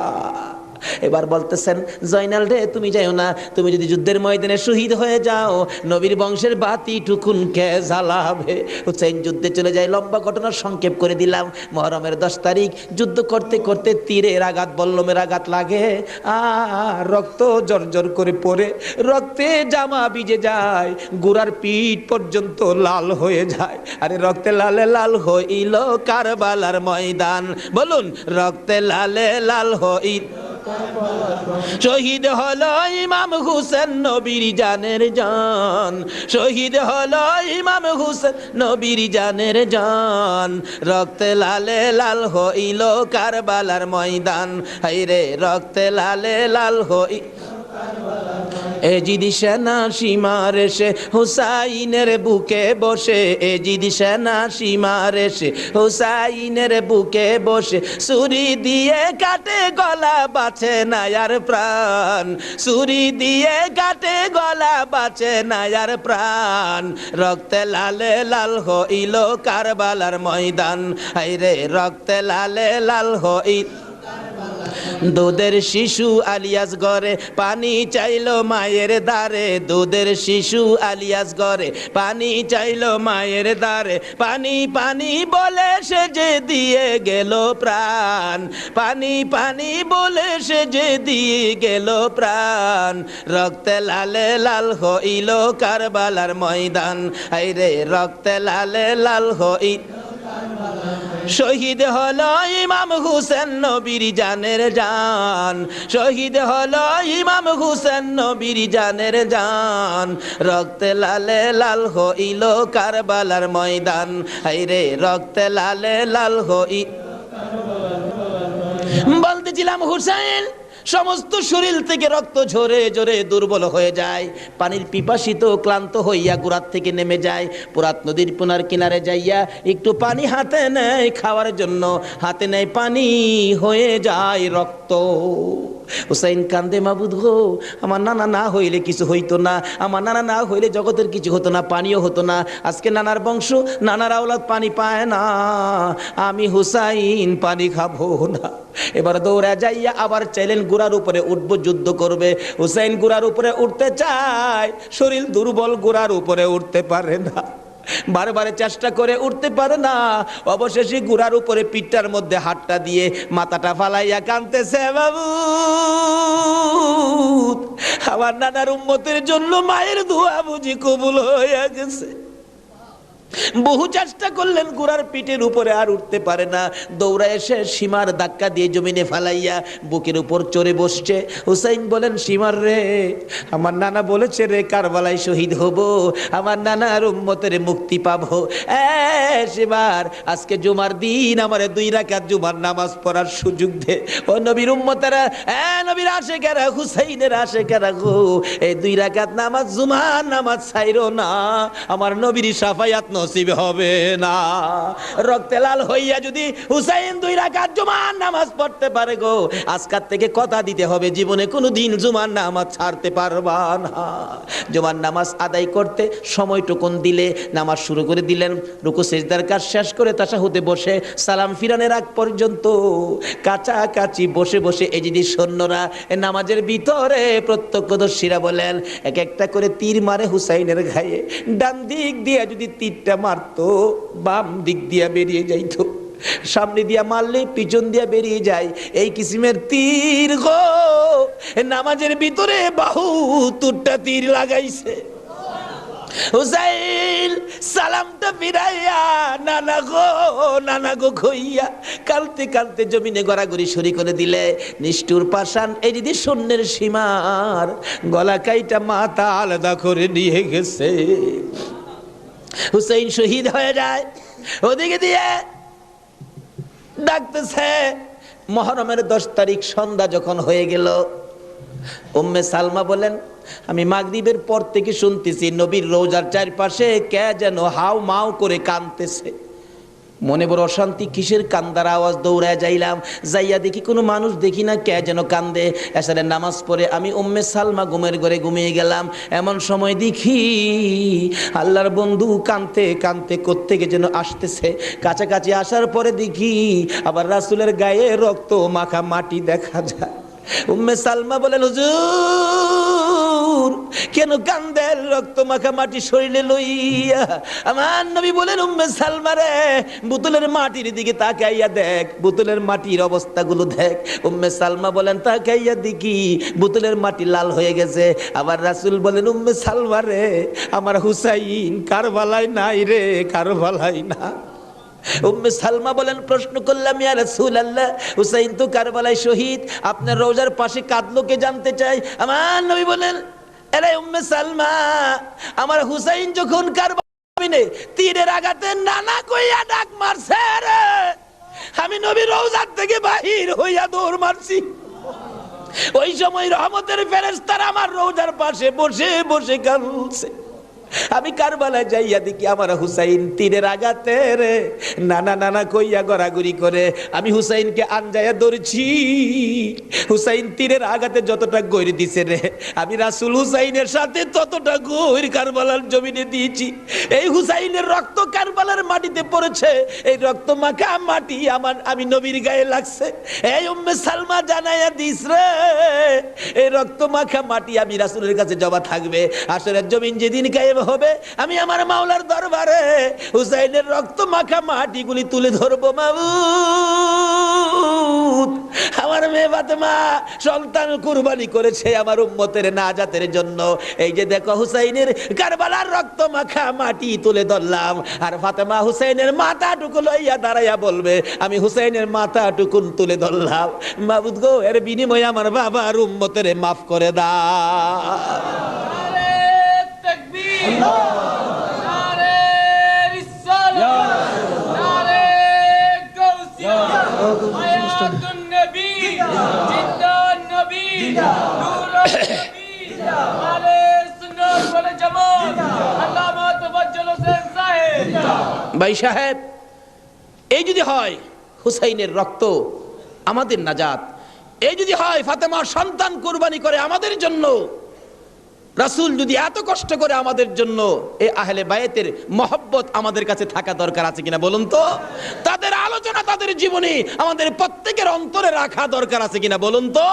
এবার বলতেছেন, জয়নাল রে তুমি যাইও না, তুমি যদি যুদ্ধের ময়দানে শহীদ হয়ে যাও, নবীর বংশের বাতি টুকুন কে জ্বালাবে? হুসাইন যুদ্ধে চলে যায়। লম্বা ঘটনা সংক্ষেপ করে দিলাম। মুহররমের 10 তারিখ যুদ্ধ করতে করতে তীরের আঘাত, বল্লমের আঘাত লাগে, আর রক্ত জর্জর করে পড়ে, রক্তে জামা ভিজে যায়, গোড়ার পিঠ পর্যন্ত লাল হয়ে যায়। আরে রক্তে লালে লাল হইল কারবালার ময়দান, বলুন রক্তে লালে লাল হইল। শহীদ হলো ইমাম হুসেন নবীর জানের জান, শহীদ হলো ইমাম হুসেন নবীর জানের জান, রক্তে লালে লাল হইল কারবালার ময়দান, হায়রে রক্তে লালে লাল হই। এজিদি সেনা সীমার এসে হুসাইনের বুকে বসে, এজিদি সেনা সীমার এসে হুসাইনের বুকে বসে, ছুরি দিয়ে কাটে গলা বাঁচে না আর প্রাণ, ছুরি দিয়ে কাটে গলা বাঁচে না আর প্রাণ, রক্তে লালে লাল হইল কারবালার ময়দান, হায়রে রক্তে লালে লাল হইল। দুধের শিশু আলিয়াস ঘরে পানি চাইলো মায়ের দ্বারে, দুধের শিশু আলিয়াস ঘরে পানি চাইলো মায়ের দ্বারে, পানি পানি বলে সে যে দিয়ে গেল প্রাণ, পানি পানি বলে সে যে দিয়ে গেল প্রাণ, রক্তে লালে লাল হইল কারবালার ময়দান, হায়রে রক্তে লালে লাল হইল। শহীদ হলো ইমাম হুসেন নবীর জানের জান, শহীদ হলো ইমাম হুসেন নবীর জানের জান, রক্তে লালে লাল হইল কারবালার ময়দান, হায়রে রক্তে লালে লাল হইল। বলতেছিলাম হুসেন সমস্ত শরীর থেকে রক্ত ঝরে ঝরে দুর্বল হয়ে যায়, পানির পিপাসিত ক্লান্ত হইয়া গোড়ার থেকে নেমে যায়, পুরাত নদীর পুনার কিনারে যাইয়া একটু পানি হাতে নেয় খাওয়ার জন্য, হাতে নেয় পানি হয়ে যায় রক্ত। হুসাইন কান্দে, মাবুদ গো আমার নানা না হইলে কিছু হইতো না, আমার নানা না হইলে জগতের কিছু হতো না, পানিও হতো না, আজকে নানার বংশ নানার আওলাদ পানি পায় না, আমি হুসাইন পানি খাবো না। এবার দৌড়া যাইয়া আবার চাইলেন গুড়ার উপরে উঠবো, যুদ্ধ করবে। হুসাইন গুড়ার উপরে উঠতে চায়, শরীর দুর্বল, গুড়ার উপরে উঠতে পারে না, বারবার চেষ্টা করে উঠতে পারে না, অবশেষে গুড়ার উপরে পিঠটার মধ্যে হাতটা দিয়ে মাথাটা ফালাইয়া কাঁদতেছে, বাবু আমার নানার উম্মতের জন্য মায়ের দোয়া বুঝি কবুল হয়ে গেছে। বহু চেষ্টা করলেন, গুড়ার পিঠের উপরে আর উঠতে পারে না, দৌড়া এসে সীমার ধাক্কা দিয়ে জমিনে ফালাইয়া বুকের উপর চড়ে বসছে। হুসাইন বলেন, সীমার রে আমার নানা বলেছে রে কারবালায় শহীদ হব, আমার নানার উম্মতের মুক্তি পাবো, সীমার আজকে জুমার দিন আমারে 2 রাকাত জুমার নামাজ পড়ার সুযোগ দে। ও নবীর উম্মতেরা, নবীর আশেকেরা, হুসাইনের আশেকেরা গো, এই 2 রাকাত নামাজ জুমার নামাজ ছাইরো না, আমার নবীর শাফায়াত নসিব হবে না। রক্তে লাল হইয়া যদি হুসাইন 2 রাকাত জুমার নামাজ পড়তে পারে গো, আজকাল থেকে কথা দিতে হবে জীবনে কোনোদিন জুমার নামাজ ছাড়তে পারবা না। জুমার নামাজ আদায় করতে সময়টুকুন দিলে নামাজ শুরু করে দিলেন, রুকু সিজদার কাজ শেষ করে তাশাহুদে বসে সালাম ফিরানের আগ পর্যন্ত কাছাকাছি বসে বসে এই যদি সৈন্যরা নামাজের ভিতরে প্রত্যক্ষদর্শীরা বলেন এক একটা করে তীর মারে হুসাইনের গায়ে, ডান দিক দিয়ে যদি তীরটা মারতো বাম দিক দিয়া বেরিয়ে যাইতো, সামনে দিয়া মারলে পিছন দিয়া বেরিয়ে যায়, এই কিসিমের তীর গো নামাজের ভিতরে বাহুতুরটা তীর লাগাইছে। হুসাইন সালামটা ফিরাইয়া নানা গো কইয়া কালতে কালতে জমিনে গড়াগড়ি সরি করে দিলে, নিষ্ঠুর পাষাণ এই দিদি শূন্যের সীমার গলা কাইটা মাথা আলাদা করে নিয়ে গেছে। হুসাইন শহীদ হয়ে যায়, ওদিকে দিয়ে ডাকতেছে। মুহররমের 10 তারিখ সন্ধ্যা যখন হয়ে গেল, উম্মে সালমা বলেন আমি মাগরিবের পর থেকে শুনতেছি নবীর রওজার চারপাশে কে যেন হাউ মাউ করে কাঁদতেছে, মনে বড় অশান্তি, কিসের কান্দার আওয়াজ, দৌড়ায় যাইলাম, যাইয়া দেখি কোনো মানুষ দেখি না, কে যেন কান্দে। এসারের নামাজ পড়ে আমি উম্মে সালমা ঘুমের ঘরে ঘুমিয়ে গেলাম, এমন সময় দেখি আল্লাহর বন্ধু কাঁদতে কাঁদতে কোত্থেকে যেন আসতেছে, কাছাকাছি আসার পরে দেখি আবার রাসূলের গায়ে রক্ত মাখা মাটি দেখা যায়। উম্মে সালমা বলেন হুজুর কেন কান্দেন রক্ত মাখা মাটি শরীরে লইয়া? আমার নবী বলেন উম্মে সালমা রে বোতলের মাটির দিকে তাকাইয়া দেখ, বোতলের মাটির অবস্থাগুলো দেখ। উম্মে সালমা বলেন তাকাইয়া দেখি বোতলের মাটি লাল হয়ে গেছে। আবার রাসূল বলেন উম্মে সালমা রে আমার হুসাইন কারবালায় নাই রে, কারবালায় না। উম্মে সালমা বলেন প্রশ্ন করলাম ইয়া রাসূলুল্লাহ হুসাইন তো কারবালায় শহীদ, আপনার রওজার পাশে কাঁদলো কে জানতে চাই। আমার নবী বলেন আরে উম্মে সালমা আমার হুসাইন যখন কারবালায় তীরের আঘাতে নানা কইয়া ডাক মারছে রে, আমি নবী রওজার থেকে বাহির হইয়া দৌড় মারছি। ওই সময় রহমতের ফেরেশতারা আমার রওজার পাশে বসে বসে কাঁদছে। আমি কারবালায় যাইয়া দেখি আমার হুসাইন তীরের আঘাতে রে নানা নানা কইয়া গড়াগড়ি করে আমি হুসাইনকে আনজায়া ধরছি। হুসাইন তীরের আঘাতে যতটা গৈর দিছে রে, আমি রাসূল হুসাইনের সাথে ততটা গৈর কারবালার জমিনে দিয়েছি। এই হুসাইনের রক্ত কারবালার মাটিতে পড়েছে, এই রক্ত মাখা মাটি আমি নবীর গায়ে লাগছে। এই উম্মে সালমা জানাইয়া দিস রে, এই রক্ত মাখা মাটি আমি রাসূলের কাছে জমা থাকবে। আসরের জমিন যেদিন গায়েব হবে, আমি আমার মাওলার দরবারে হুসাইনের রক্ত মাখা মাটিগুলি তুলে ধরবো। মাবুদ, আমার মেয়ে ফাতেমা সন্তান কুরবানি করেছে আমার উম্মতের নাজাতের জন্য। এই যে দেখো হুসাইনের কারবালার রক্ত মাখা মাটি তুলে ধরলাম, আর ফাতেমা হুসাইনের মাথাটুকু লইয়া দাঁড়াইয়া বলবে আমি হুসাইনের মাথাটুকু তুলে ধরলাম। মাবুদ গো, এর বিনিময়ে আমার বাবার উম্মতের মাফ করে দাও। ভাই সাহেব, এই যদি হয় হুসাইনের রক্ত আমাদের নাজাত, এই যদি হয় ফাতেমার সন্তান কুরবানি করে আমাদের জন্য, রাসূল যদি এত কষ্ট করে আমাদের জন্য, এই আহলে বায়েতের মহব্বত আমাদের কাছে থাকা দরকার আছে কিনা বলুন তো? তাদের আলোচনা তাদের জীবনে আমাদের প্রত্যেকের অন্তরে রাখা দরকার আছে কিনা বলুন তো?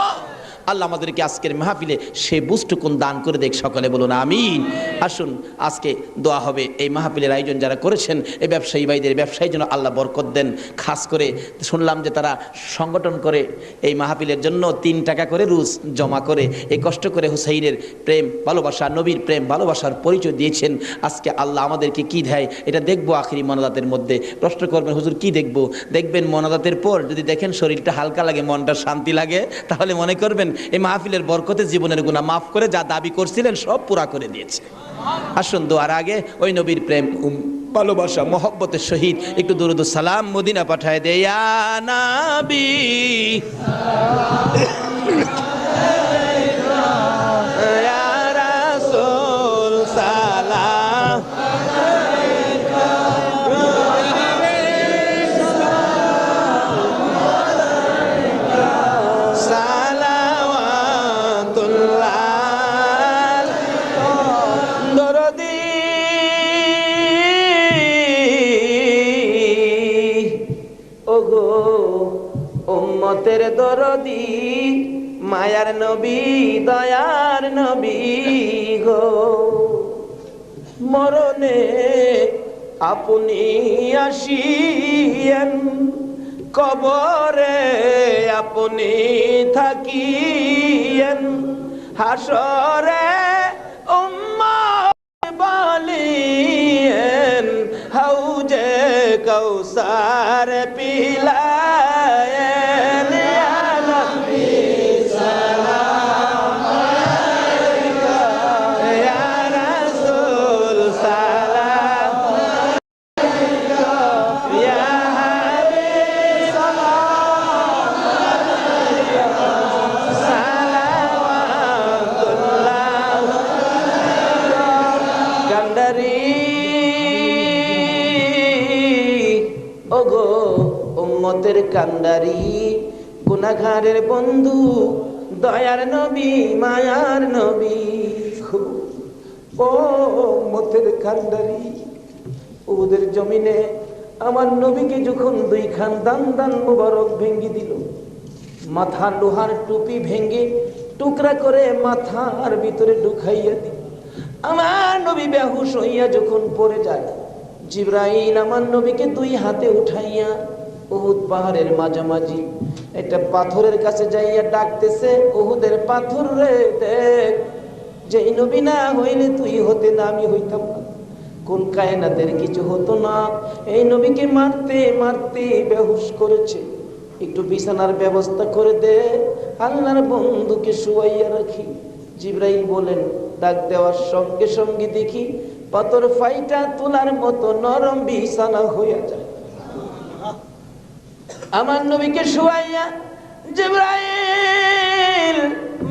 আল্লাহ আমাদেরকে আজকের মাহফিলে সে বুঝটুকুন দান করে দেখ, সকলে বলুন আমিন। আসুন আজকে দোয়া হবে। এই মাহফিলের আয়োজন যারা করেছেন, এই ব্যবসায়ী ভাইদের ব্যবসায়ী যেন আল্লাহ বরকত দেন। খাস করে শুনলাম যে তারা সংগঠন করে এই মাহফিলের জন্য 3 টাকা করে রোজ জমা করে এই কষ্ট করে হুসাইনের প্রেম ভালোবাসা, নবীর প্রেম ভালোবাসার পরিচয় দিয়েছেন। আজকে আল্লাহ আমাদেরকে কি দেয় এটা দেখবো আখিরি মোনাজাতের মধ্যে। প্রশ্ন করবেন হুজুর কি দেখবো? দেখবেন মোনাজাতের পর যদি দেখেন শরীরটা হালকা লাগে, মনটা শান্তি লাগে, তাহলে মনে করবেন এই মাহফিলের বরকতে জীবনের গুনাহ মাফ করে যা দাবি করছিলেন সব পুরা করে দিয়েছে। আসুন দোয়ার আগে ওই নবীর প্রেম ভালোবাসা মহব্বতের সহিত একটু দুরূদ ও সালাম মদিনা পাঠায় দে। ইয়া নবী ইয়া রাসূল সালাম উম্মতের দরদি মায়ার নবী দয়ার নবী গো, মরণে আপনি আসিয়েন, কবরে আপনি থাকিয়েন, হাসরে উম্মত বলিয়েন, হাউজে কাউসার পিলায়েন। ইয়া নবী সালাম আলাইকা, ইয়া রাসূল সালাম আলাইকা, ইয়া হাবিব সালাম আলাইকা, সালাওয়াতুল্লাহ কান্ডারি। ওগো উম্মতের কান্ডারি, গুনাহগারের বন্ধু, দয়ার নবী মায়ার নবী। ও উম্মতের কান্ডারি, ওদের জমিনে আমার নবীকে যখন 2 খান দান দান মুবারক ভেঙ্গে দিল, মাথা লোহার টুপি ভেঙ্গে টুকরা করে মাথার ভিতরে ঢুকাইয়া দিল। আমার নবী বেহুশ হইয়া যখন পড়ে যায়, জিবরাইল আমার নবীকে 2 হাতে উঠাইয়া উহুদ পাহাড়ের মাঝামাঝি একটা পাথরের কাছে যাইয়া ডাকতেছে, উহুদের পাথর রে দেখ, যেই নবী না হইলে তুই হতে না, আমি হইতাম না, কোন কায়নাতের কিছু হতো না, এই নবীকে মারতে মারতে বেহুশ করেছে, একটু বিছানার ব্যবস্থা করে দে, আল্লাহর বন্ধুকে শুয়াইয়া রাখি। জিবরাইল বলেন, ডাক দেওয়ার সঙ্গে সঙ্গে দেখি পাথর ফাইটা তুলার মতো নরম বিছানা হইয়া যায়। আমার নবীকে শুয়াইয়া জিবরাইল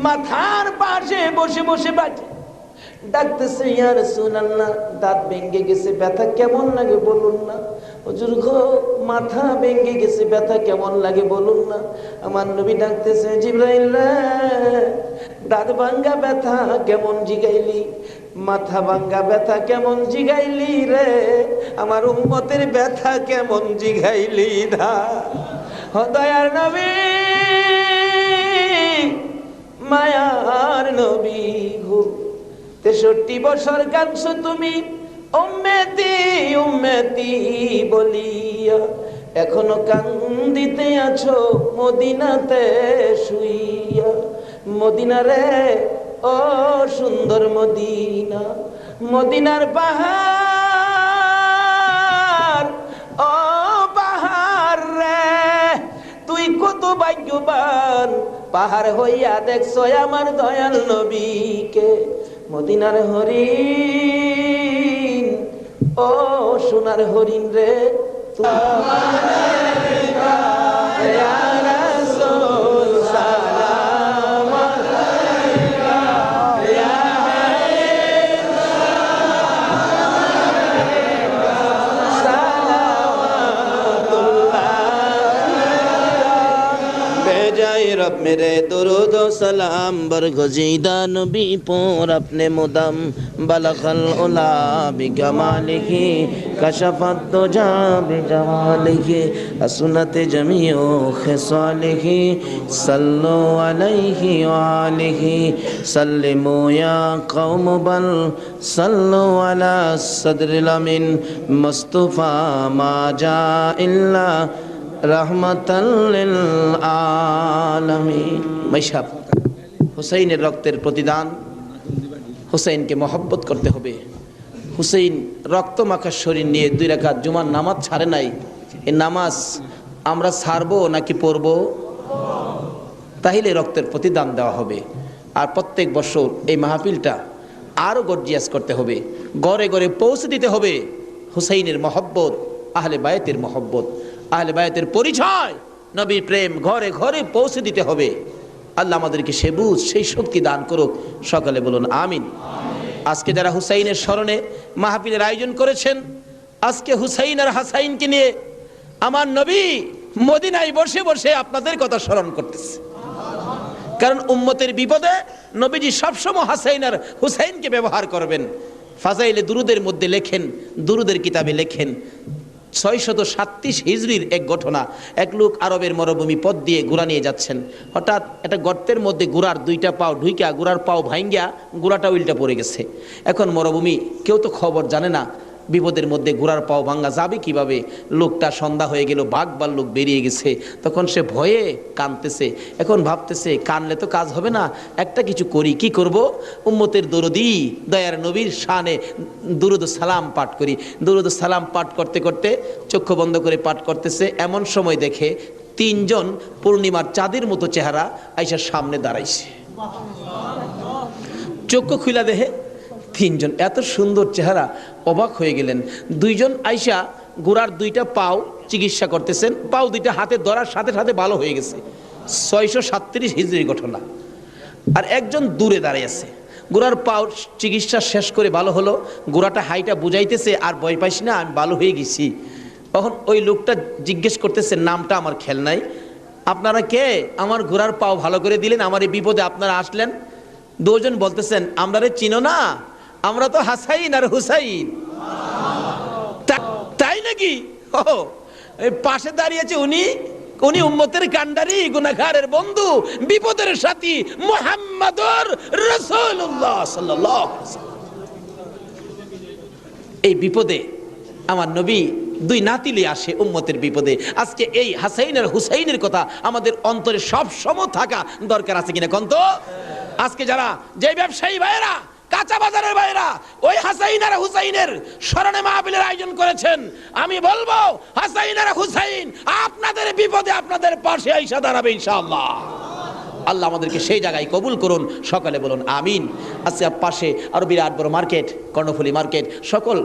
মাথার পাশে বসে বসে বাজে ডাকতেছে, ইয়া রাসূলুল্লাহ, দাঁত ভেঙে গেছে, ব্যথা কেমন লাগে বলুন না। হুজুর গো, মাথা ভেঙে গেছে, ব্যথা কেমন লাগে বলুন না। আমার নবী ডাকতেছে, জিবরাইল রে, দাঁত ভাঙ্গা ব্যথা কেমন জিগাইলি, মাথা ভাঙ্গা ব্যথা কেমন জিগাইলি রে, আমার উম্মতের ব্যথা কেমন জিগাইলি দা। ও দয়ার নবী, মায়ার নবী গো, 63 বছর কাঁদছো তুমি উম্মতি উম্মতি বলিয়া, এখনো কান্দিতে আছো মদিনাতে শুইয়া। মদিনা রে, ও সুন্দর মদিনা, মদিনার পাহাড়, ও পাহাড় রে, তুই কত ভাগ্যবান, পাহাড় হইয়া দেখছো আমার দয়াল নবীকে। মদিনার হরিণ, ও সোনার হরিণ রে, रब मेरे दुरूद व सलाम बरगज़ीदा नबी पर अपने मुदम बलगल उला बिकमालिही कशफत दुजा बिजमालिही हसनत जमीउ खिसालिही सल्लु अलैहि व आलिही सल्लिमु या कौम बल सल्लु अला सदरिल अमीन मुस्तफा मा जा इल्ला रहमतल आलमीन। মাইশাব, হুসাইনের রক্তের প্রতিদান, হুসাইনকে মহব্বত করতে হবে। হুসাইন রক্ত মাখা শরীর নিয়ে 2 রাকাত জুমার নামাজ ছাড়ে নাই। এই নামাজ আমরা ছাড়বো নাকি পড়বো? তাহলে রক্তের প্রতিদান দেওয়া হবে। আর প্রত্যেক বছর এই মাহফিলটা আরো গর্জিয়াস করতে হবে, ঘরে ঘরে পৌঁছে দিতে হবে হুসাইনের মহব্বত, আহলে বায়তের মহব্বত, আহলে বায়তের পরিচয়, নবীর প্রেম ঘরে ঘরে পৌঁছে দিতে হবে। আল্লাহ আমাদেরকে সে বুঝ, সেই শক্তি দান করুক। সকালে বলুন আমিন। আজকে যারা হুসাইনের স্মরণে মাহফিলের আয়োজন করেছেন, আজকে হুসাইন আর হাসাইনকে নিয়ে আমার নবী মদিনায় বসে বসে আপনাদের কথা স্মরণ করতেছে। কারণ উম্মতের বিপদে নবীজি সবসময় হাসাইন আর হুসাইনকে ব্যবহার করবেন। ফাজাইলে দুরুদের মধ্যে লেখেন, দুরুদের কিতাবে লেখেন, 637 হিজরির এক ঘটনা। এক লোক আরবের মরুভূমি পথ দিয়ে ঘোড়া নিয়ে যাচ্ছেন, হঠাৎ একটা গর্তের মধ্যে ঘোড়ার 2টা পাও ঢুইকা, ঘোড়ার পাও ভাঙ্গিয়া ঘোড়াটা উল্টা পড়ে গেছে। এখন মরুভূমি, কেউ তো খবর জানে না, বিপদের মধ্যে ঘোড়ার পাও ভাঙ্গা যাবে কিভাবে। লোকটা সন্ধ্যা হয়ে গেল, বাঘ ভাল্লুক বেরিয়ে গেছে, তখন সে ভয়ে কাঁদতেছে। এখন ভাবতেছে কানলে তো কাজ হবে না, একটা কিছু করি। কি করব? উম্মতের দরদি দয়ার নবীর শানে দুরুদ সালাম পাঠ করি। দুরুদ সালাম পাঠ করতে করতে চক্ষু বন্ধ করে পাঠ করতেছে, এমন সময় দেখে 3 জন পূর্ণিমার চাঁদের মতো চেহারা আইসার সামনে দাঁড়াইছে। চক্ষু খুলা দেখে 3 জন এত সুন্দর চেহারা, অবাক হয়ে গেলেন। 2 জন আইসা ঘোড়ার 2টা পাও চিকিৎসা করতেছেন, পাও 2টা হাতে ধরার সাথে সাথে ভালো হয়ে গেছে। 637 হিজরির ঘটনা। আর একজন দূরে দাঁড়িয়ে আছে, ঘোড়ার পাও চিকিৎসা শেষ করে ভালো হলো, ঘোড়াটা হাইটা বুঝাইতেছে, আর ভয় পাইস না, আমি ভালো হয়ে গেছি। তখন ওই লোকটা জিজ্ঞেস করতেছে, নামটা আমার খেয়াল নাই, আপনারা কে? আমার ঘোড়ার পাও ভালো করে দিলেন, আমার এই বিপদে আপনারা আসলেন। 2 জন বলতেছেন, আমরা রে চিনো না, আমরা তো হাসাইন আর হুসাইন। তাই নাকি? ও পাশে দাঁড়িয়েছে উনি, উনি উম্মতের কান্ডারি, গুনাহগারের বন্ধু, বিপদের সাথী মুহাম্মদুর রাসূলুল্লাহ সাল্লাল্লাহু আলাইহি ওয়াসাল্লাম। এই বিপদে আমার নবী 2 নাতিলে আসে উম্মতের বিপদে। আজকে এই হাসাইন আর হুসাইনের কথা আমাদের অন্তরে সব সময় থাকা দরকার আছে কিনা কোন তো? আজকে যারা যে ব্যবসায়ী ভাইরা, কাঁচা বাজারের ভাইরা ওই হাসাইন আর হুসাইনের স্মরণে মাহফিলের আয়োজন করেছেন, আমি বলবো হাসাইন আর হুসাইন আপনাদের বিপদে আপনাদের পাশে আইসা দাঁড়াবে ইনশাআল্লাহ। আল্লাহ আমাদেরকে সেই জায়গায় কবুল করুন, সকালে বলুন আমিন। আজকে পাশে আরো বিরাট বড় মার্কেট, কর্ণফুলী মার্কেট, সকল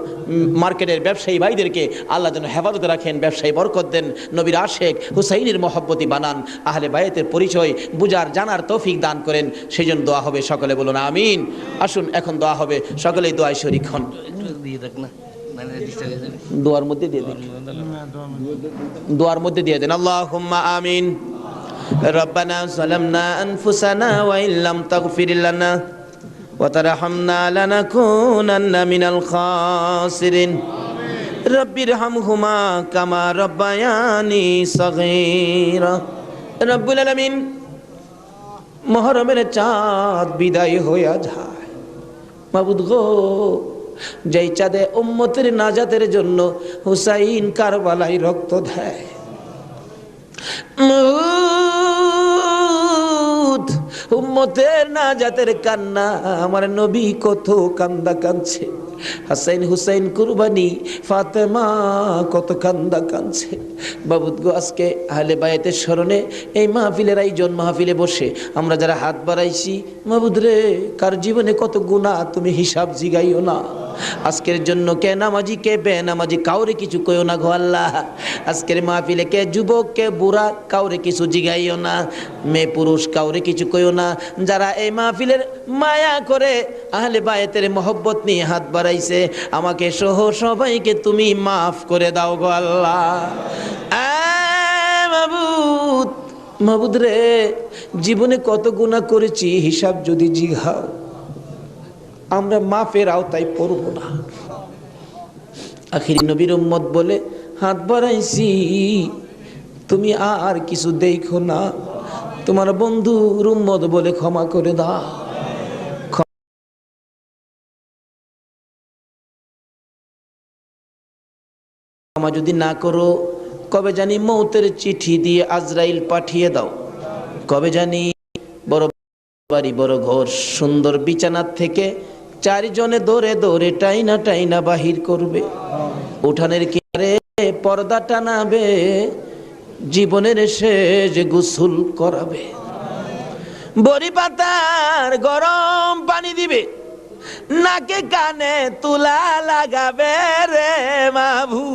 মার্কেটের ব্যবসায়ী ভাইদেরকে আল্লাহ যেন হেফাজতে রাখেন, ব্যবসায়ী বরকত দেন, নবীর আশেক হুসাইনের মহব্বতি বানান, আহলে বায়াতের পরিচয় বুঝার জানার তৌফিক দান করেন, সেই জন্য দোয়া হবে, সকলে বলুন আমিন। আসুন এখন দোয়া হবে, সকলেই দোয়ায় শরীক হন। দোয়ার মধ্যে দিয়ে দেন, দোয়ার মধ্যে দিয়ে দেন। আল্লাহুম্মা আমিন। রব্বানা যালামনা আনফুসানা ওয়া ইল্লাম তাগফির লানা ওয়া তারহামনা লানাকুনান্না মিনাল খাসিরিন। রব্বিরহামহুমা কামা রব্বায়ানি সগীরা। রব্বুল আলামিন, মুহররমের চাঁদ বিদায় হইয়া যায়, মাবুদ গো, যেই চাঁদে উম্মতের নাজাতের জন্য হুসাইন কারবালায় রক্ত দেয়, উম্মতের নাজাতের কান্না আমার নবী কত কান্দা কাঁদছে, হাসাইন হুসাইন কুরবানি ফাতেমা কত কান্দা কাঁদছে। বাবুদ গো, আজকে আহলে বায়াতের স্মরণে এই মাহফিলের আয়োজন, মাহফিলে বসে আমরা যারা হাত বাড়াইছি, মাবুদ রে, কার জীবনে কত গুনাহ তুমি হিসাব জিগাইও না। আজকের জন্য কে নামাজি কে বেনামাজি কাউরে কিছু কইও না গো আল্লাহ। আজকের মাহফিলে কে যুবক কে বুড়া কাউরে কিছু জিগাইও না, মেয়ে পুরুষ কাউরে কিছু কইও না। যারা এই মাহফিলের মায়া করে আহলে বায়াতের মহব্বত নিয়ে হাত বাড়াইছে, আমাকে সহ সবাইকে তুমি মাফ করে দাও গো আল্লাহ। মাবুদ, মাবুদ রে, জীবনে কত গুনাহ করেছি হিসাব যদি জিগাও, আমরা মাফের আওতায় পড়ব না। আখির নবীর উম্মত বলে হাত বাড়াইছি, তুমি আর কিছু দেখো না, তোমার বন্ধুর উম্মত বলে ক্ষমা করে দাও। ক্ষমা যদি না করো, কবে জানি মৌতের চিঠি দিয়ে আজরাইল পাঠিয়ে দাও, কবে জানি বড় বাড়ি বড় ঘর সুন্দর বিছানার থেকে চারজনে দৌড়ে দৌড়ে টাইনা টাইনা বাহির করবে, উঠানের কিনারে পর্দা টানাবে, জীবনের শেষ গোসল করাবে, বড়ি পাতার গরম পানি দিবে, নাকে কানে তুলা লাগাবে রে মাবু,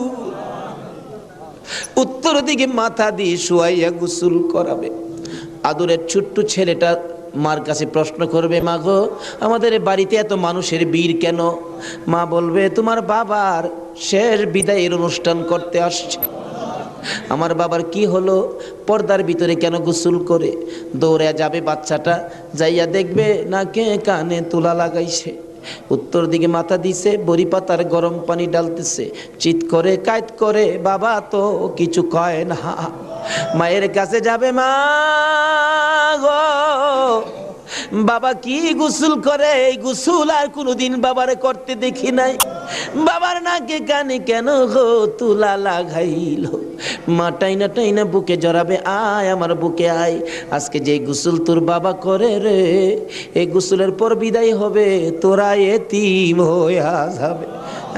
উত্তর দিকে মাথা দিয়ে শুয়াইয়া গোসল করাবে। আদরের ছোট্ট ছেলেটা মার কাছে প্রশ্ন করবে, মা গো, আমাদের বাড়িতে এত মানুষের ভিড় কেন? মা বলবে, তোমার বাবার শেষ বিদায়ের অনুষ্ঠান করতে আসছে। আমার বাবার কি হলো? পর্দার ভিতরে কেন গোসল করে? দৌড়ে যাবে বাচ্চাটা, যাইয়া দেখবে নাকে কানে তুলা লাগাইছে, উত্তর দিকে মাথা দিছে, বড়ি পাতার গরম পানি ডালতেছে, চিৎ করে কাইত করে, বাবা তো কিছু কয় না। মায়ের কাছে যাবে, মা গো, বাবা কি গোসল করে? এই গোসল আর কোনোদিন বাবারে করতে দেখি নাই, বাবার নাকে কানে কেন গো তুলা লাগাইল? মা টাইনা টাইনা বুকে জড়াবে, আয় আমার বুকে আয়, আজকে যে গোসল তোর বাবা করে রে, এই গোসলের পর বিদায় হবে, তোরা এতিম হইয়া যাবে।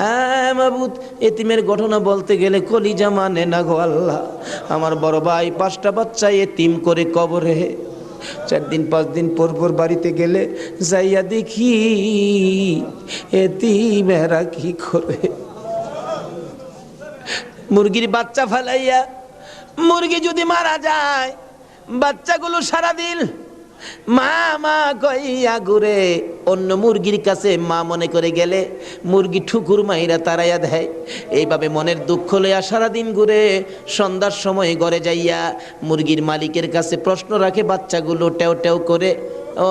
হ্যাঁ মাবুদ, এতিমের ঘটনা বলতে গেলে কলিজা মানে না গো আল্লাহ। আমার বড় ভাই 5টা বাচ্চা এতিম করে কবরে, 4 দিন 5 দিন পর পর বাড়িতে গেলে যাইয়া দেখি এতিমেরা কি করে। মুরগির বাচ্চা ফেলাইয়া, মুরগি যদি মারা যায়, বাচ্চাগুলো সারাদিন মা মা কইয়া ঘুরে, অন্য মুরগির কাছে মা মনে করে গেলে মুরগি ঠুকুর মাইরা তাড়াইয়া দেয়। এইভাবে মনের দুঃখ লইয়া সারাদিন ঘুরে, সন্ধ্যার সময় ঘরে যাইয়া মুরগির মালিকের কাছে প্রশ্ন রাখে বাচ্চাগুলো টেও টেও করে, ও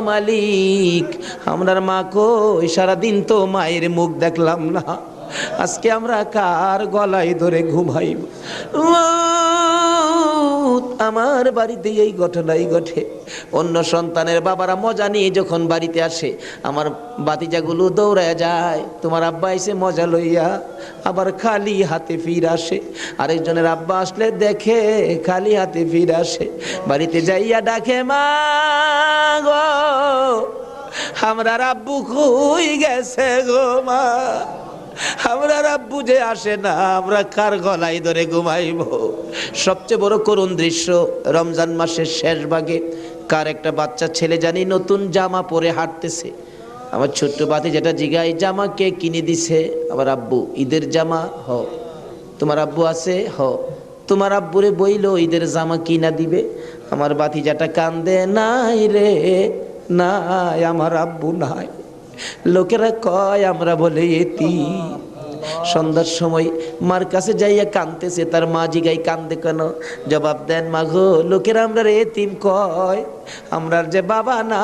মালিক, আমরার মা কই? সারাদিন তো মায়ের মুখ দেখলাম না, আজকে আমরা কার গলায় ধরে ঘুমাইব? আমার বাড়িতে এই ঘটনাই ঘটে। অন্য সন্তানের বাবারা মজা নিয়ে যখন বাড়িতে আসে, আমার বাতিজাগুলো দৌড়ায় যায়, তোমার আব্বা এসে মজা লইয়া, আবার খালি হাতে ফির আসে। আরেকজনের আব্বা আসলে দেখে খালি হাতে ফির আসে, বাড়িতে যাইয়া ডাকে, মা গো, আমরা আব্বু কই গেছে গো মা, আমরা আব্বু যে আসে না, আমরা কার গলায় ধরে ঘুমাইব? সবচেয়ে বড় করুণ দৃশ্য রমজান মাসের শেষ ভাগে কার একটা বাচ্চা ছেলে জানি নতুন জামা পরে হাঁটতেছে। আমার ছোট্ট বাতি যেটা জিগাই, জামা কে কিনে দিছে? আমার আব্বু। ঈদের জামা? হ। তোমার আব্বু আছে? হ। তোমার আব্বুরে বইলো ঈদের জামা কিনা দিবে। আমার বাতিজাটা কান্দে, নাই রে নাই, আমার আব্বু নাই। লোকেরা কয় আমরা বলে এতিম। সন্ধ্যার সময় মার কাছে যাইয়া কাঁদতেছে, তার মা জিগাই কান্দে কেন? জবাব দেন, মা গো, লোকেরা আমরা এতিম কয়, আমরার যে বাবা না,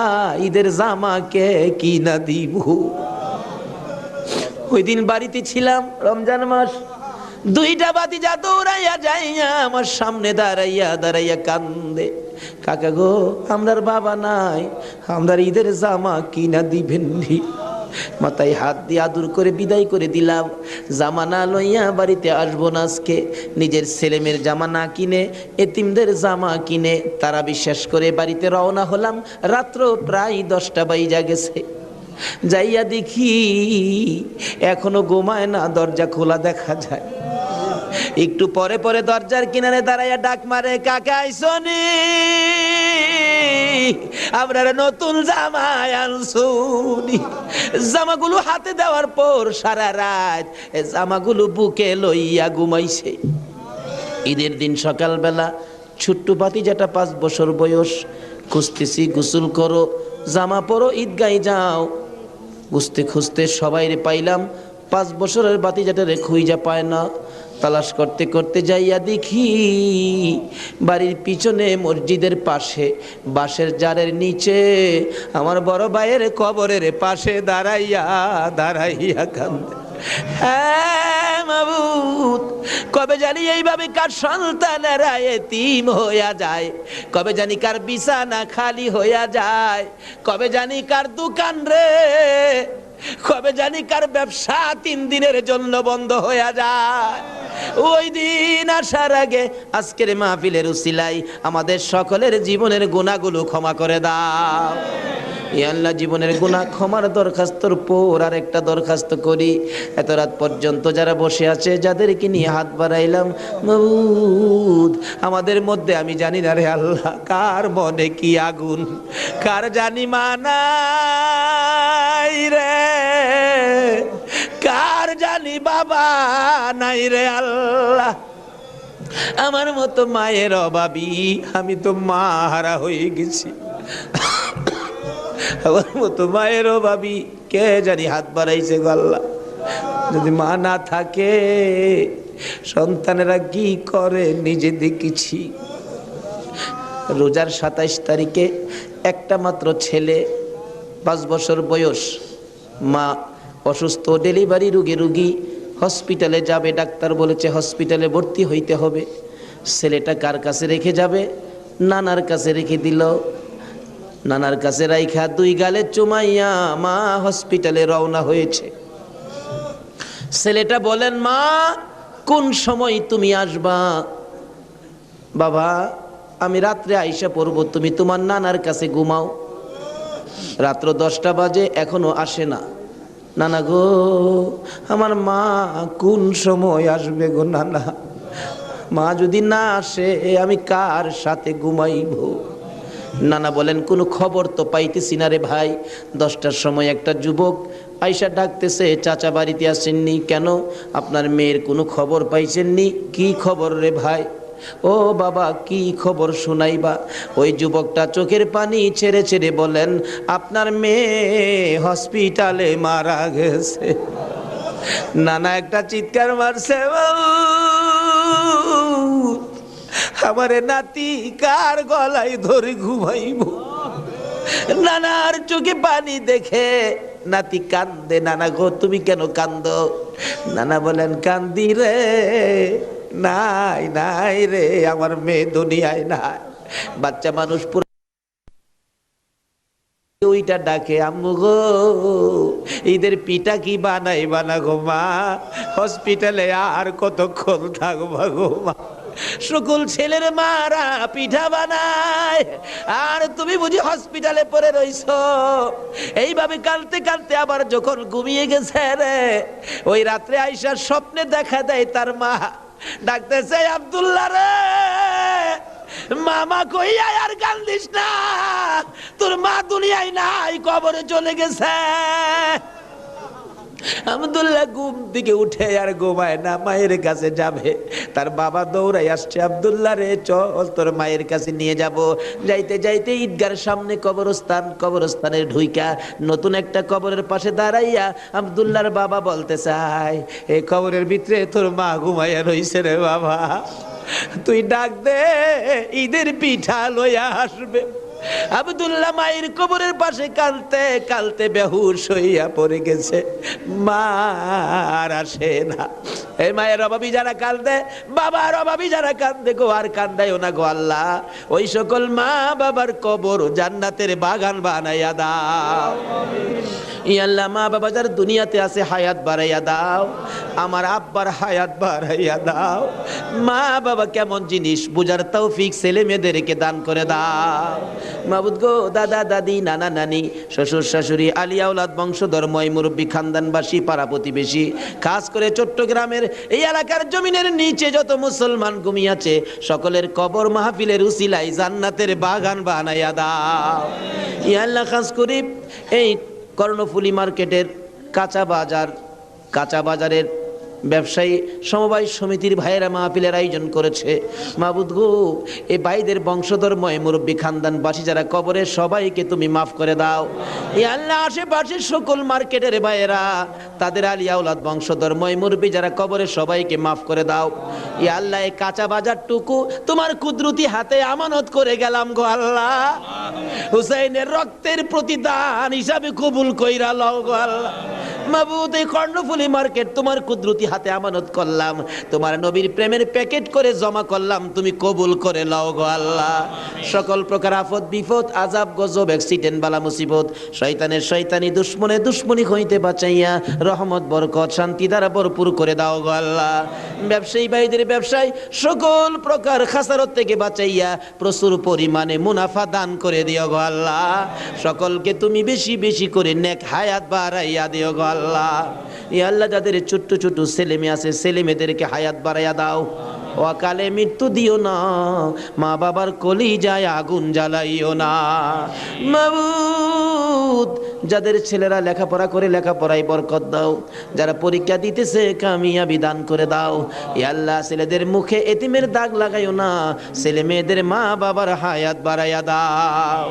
ঈদের জামা কে কিনা দিব। ওই দিন বাড়িতে ছিলাম, রমজান মাস, দুইটা বাতিজা দৌড়াইয়া যাইয়া আমার সামনে দাঁড়াইয়া দাঁড়াইয়া কান্দে, কাকা গো, আমরার বাবা নাই, আমরার ঈদের জামা কিনা দিবেন নি? মাথায় হাত দিয়ে আদর করে বিদায় করে দিলাম। জামা না লইয়া বাড়িতে আসবো না আজকে। নিজের ছেলেমেয়ের জামা না কিনে এতিমদের জামা কিনে তারা বিশ্বাস করে বাড়িতে রওনা হলাম। রাত্র প্রায় 10টা বাইজা গেছে। যাইয়া দেখি এখনো ঘুমায় না, দরজা খোলা দেখা যায়। একটু পরে পরে দরজার কিনারে দাঁড়াইয়া ডাক মারে, কাকা আইসনি, আমরা নতুন জামা আনছুনি। জামাগুলো হাতে দেওয়ার পর সারা রাত জামাগুলো বুকে লইয়া ঘুমাইছে। ঈদের দিন সকালবেলা ছোট্ট ভাতিজাটা 5 বছর বয়স, খুঁজতেছি, গোসল করো, জামা পরো, ঈদগায় যাও। খুঁজতে খুঁজতে সবাইরে পাইলাম, 5 বছরের ভাতিজাটারে খুঁজা পায় না। তালাশ করতে করতে যাইয়া দেখি বাড়ির পিছনে মসজিদের পাশে বাঁশের জারের নিচে আমার বড় ভাইয়ের কবরের পাশে দাঁড়াইয়া দাঁড়াইয়া কান্দে। হ্যাঁ মাবুদ, কবে জানি এইভাবে কার সন্তানেরা এতিম হইয়া যায়, কবে জানি কার বিছানা খালি হইয়া যায়, কবে জানি কার দোকান রে, কবে জানি কার ব্যবসা 3 দিনের জন্য বন্ধ হইয়া যায়। ওই দিন আসার আগে আজকের মাহফিলের উসিলাই আমাদের সকলের জীবনের গুনাহগুলো ক্ষমা করে দাও। ইয়া আল্লাহ, জীবনের গুনাহ ক্ষমার দরখাস্তর পর আর একটা দরখাস্ত করি। এত রাত পর্যন্ত যারা বসে আছে, যাদেরকে নিয়ে হাত বাড়াইলাম, মাবুদ, আমাদের মধ্যে আমি জানি না রে আল্লাহ, কার মনে কি আগুন, কার জানি মানাই রে, কার জানি বাবা নাই রে আল্লাহ। আমার মতো মায়ের অভাবী, আমি তো মা হারা হয়ে গেছি। আমার মতো মায়ের অভাবী কে জানি হাত বাড়াইছে গো আল্লাহ। যদি মা না থাকে সন্তানেরা কি করে নিজে দেখেছি। রোজার 27 তারিখে একটা মাত্র ছেলে, 5 বছর বয়স, মা অসুস্থ, ডেলিভারি রুগী, হসপিটালে যাবে, ডাক্তার বলেছে হসপিটালে ভর্তি হইতে হবে। ছেলেটা কার কাছে রেখে যাবে? নানার কাছে রেখে দিল। নানার কাছে রাইখা 2 গালে চুমাইয়া মা হসপিটালে রওনা হয়েছে। ছেলেটা বলেন, মা কোন সময় তুমি আসবা? বাবা, আমি রাত্রে আইসা পড়ব, তুমি তোমার নানার কাছে ঘুমাও। রাত্র 10টা বাজে, এখনো আসে না। নানা গো, আমার মা কোন সময় আসবে গো নানা? মা যদি না আসে আমি কার সাথে ঘুমাইব? নানা বলেন, কোনো খবর তো পাইতেছি না রে ভাই। 10টার সময় একটা যুবক আইসা ডাকতেছে, চাচা বাড়িতে আসেননি কেন? আপনার মেয়ের কোনো খবর পাইছেননি? কি খবর রে ভাই? ও বাবা, কি খবর শোনাইবা? ওই যুবকটা চোখের পানি ছেড়ে ছেড়ে বলেন, আপনার মেয়ে হসপিটালে মারা গেছে। নানা একটা চিৎকার মারছে, আমারে নাতি কার গলায় ধরে ঘুমাইব? নানার চোখে পানি দেখে নাতি কান্দে। নানা গো, তুমি কেন কান্দো? নানা বলেন, কান্দি রে, নাই নাই রে, আমার মেয়ে দুনিয়ায় নাই। বাচ্চা মানুষ ওইটা ডাকে, আম্মু গো, ঈদের পিঠা কি বানাইবা না গো মা? হসপিটালে আর কতক্ষণ থাকবা গো মা? সকল ছেলের মারা পিঠা বানায়, আর তুমি বুঝি হসপিটালে পড়ে রইছো। এইভাবে কাঁদতে কাঁদতে আবার যখন ঘুমিয়ে গেছে রে, ওই রাত্রে আইসার স্বপ্নে দেখা দেয় তার মা ডাকতেছে, আব্দুল্লাহ রে, মামা কইয়া আর কান্দিস না, তোর মা দুনিয়ায় নাই, কবরে চলে গেছে। আব্দুল্লাহ ঘুম থেকে উঠে আর ঘুমায় না, মায়ের কাছে যাবে। তার বাবা দৌড়াই আসছে, আব্দুল্লাহ রে চল তোর মায়ের কাছে নিয়ে যাব। যাইতে যাইতে ঈদগার সামনে কবরস্থান, কবরস্থানের ঢুইকা নতুন একটা কবরের পাশে দাঁড়াইয়া আব্দুল্লাহর বাবা বলতে চায়, এই কবরের ভিতরে তোর মা ঘুমাইয়া রইছে রে বাবা, তুই ডাক দে, ঈদের পিঠা লইয়া আসবে। আব্দুল্লাহ মায়ের কবরের পাশে কালতে কালতে বেহুশ হইয়া পড়ে গেছে, মা আর আসে না। এই মায়ের অভাবী যারা কান্দে, বাবার অভাবী যারা কান্দে গো, আর কান্দাইও না গো আল্লাহ, ওই সকল মা বাবার কবর জান্নাতের বাগান বানাইয়া দাও। ই আল্লাহ, মা বাবা যারা দুনিয়াতে আছে হায়াত বাড়াইয়া দাও, আমার আব্বার হায়াত বাড়াইয়া দাও। মা বাবা কেমন জিনিস বুঝার তৌফিক ছেলে মেয়েদেরকে দান করে দাও। মাবুদ গো, দাদা দাদি, নানা নানি, শ্বশুর শাশুড়ি, আলিয়া আওলাদ, বংশধর, ময় মুরব্বী, খানদানবাসী, পাড়া প্রতিবেশী, খাস করে চট্টগ্রামের এই এলাকার জমিনের নিচে যত মুসলমান ঘুমিয়েছে, সকলের কবর মাহফিলের উসিলায় জান্নাতের বাগান বানাইয়া দাও। ই আল্লাহ, খাস করি এই কর্ণফুলী মার্কেটের কাঁচা বাজারের ব্যবসায়ী সমবায় সমিতির ভাইয়েরা মাহফিলের আয়োজন করেছে। মাবুদ গো, এই ভাইদের বংশধর, ময় মুরব্বী, খানদানবাসী যারা কবরে, সবাইকে তুমি মাফ করে দাও। এই আল্লাহ, আশেপাশের সকল মার্কেটের ভাইয়েরা, তাদের আলিয়া আওলাদ, বংশধর, ময় মুরব্বী যারা কবরে, সবাইকে মাফ করে দাও। এই আল্লাহ, এই কাঁচা বাজারটুকু তোমার কুদরতি হাতে আমানত করে গেলাম গো আল্লাহ, হুসাইনের রক্তের প্রতিদান হিসাবে কবুল কইরা লও গো আল্লাহ। মাবুদ, এই কর্ণফুলী মার্কেট তোমার কুদরতি হাতে আমানত করলাম, তোমার নবীর প্রেমের প্যাকেট করে জমা করলাম, তুমি কবুল করে লও গো আল্লাহ। সকল প্রকার আফত বিপদ, আযাব গজব, অ্যাক্সিডেন্ট, বালা মুসিবত, শয়তানের শয়তানি, দুশ্মনে দুশ্মনী হইতে বাঁচাইয়া রহমত, বরকত, শান্তি দ্বারা ভরপুর করে দাও গো আল্লাহ। ব্যবসায়ী ভাইদের ব্যবসায় সকল প্রকার খাসারত থেকে বাঁচাইয়া প্রচুর পরিমাণে মুনাফা দান করে দিও গো আল্লাহ। সকলকে তুমি বেশি বেশি করে নেক হায়াত বাড়াইয়া দিও গো আল্লাহ। ইয়া আল্লাহ, যাদের ছোট্ট ছোট ছেলে মেয়ে আছে, ছেলে মেয়েদেরকে হায়াত বাড়াইয়া দাও, অকালে মৃত্যু দিও না, মা বাবার কলিজায় আগুন জ্বালাইও না। মাবুদ, যাদের ছেলেরা লেখাপড়া করে লেখাপড়ায় বরকত দাও, যারা পরীক্ষা দিতেছে কামিয়াবি দান করে দাও। ইয়া আল্লাহ, ছেলেদের মুখে এতিমের দাগ লাগাইও না, ছেলে মেয়েদের মা বাবার হায়াত বাড়াইয়া দাও।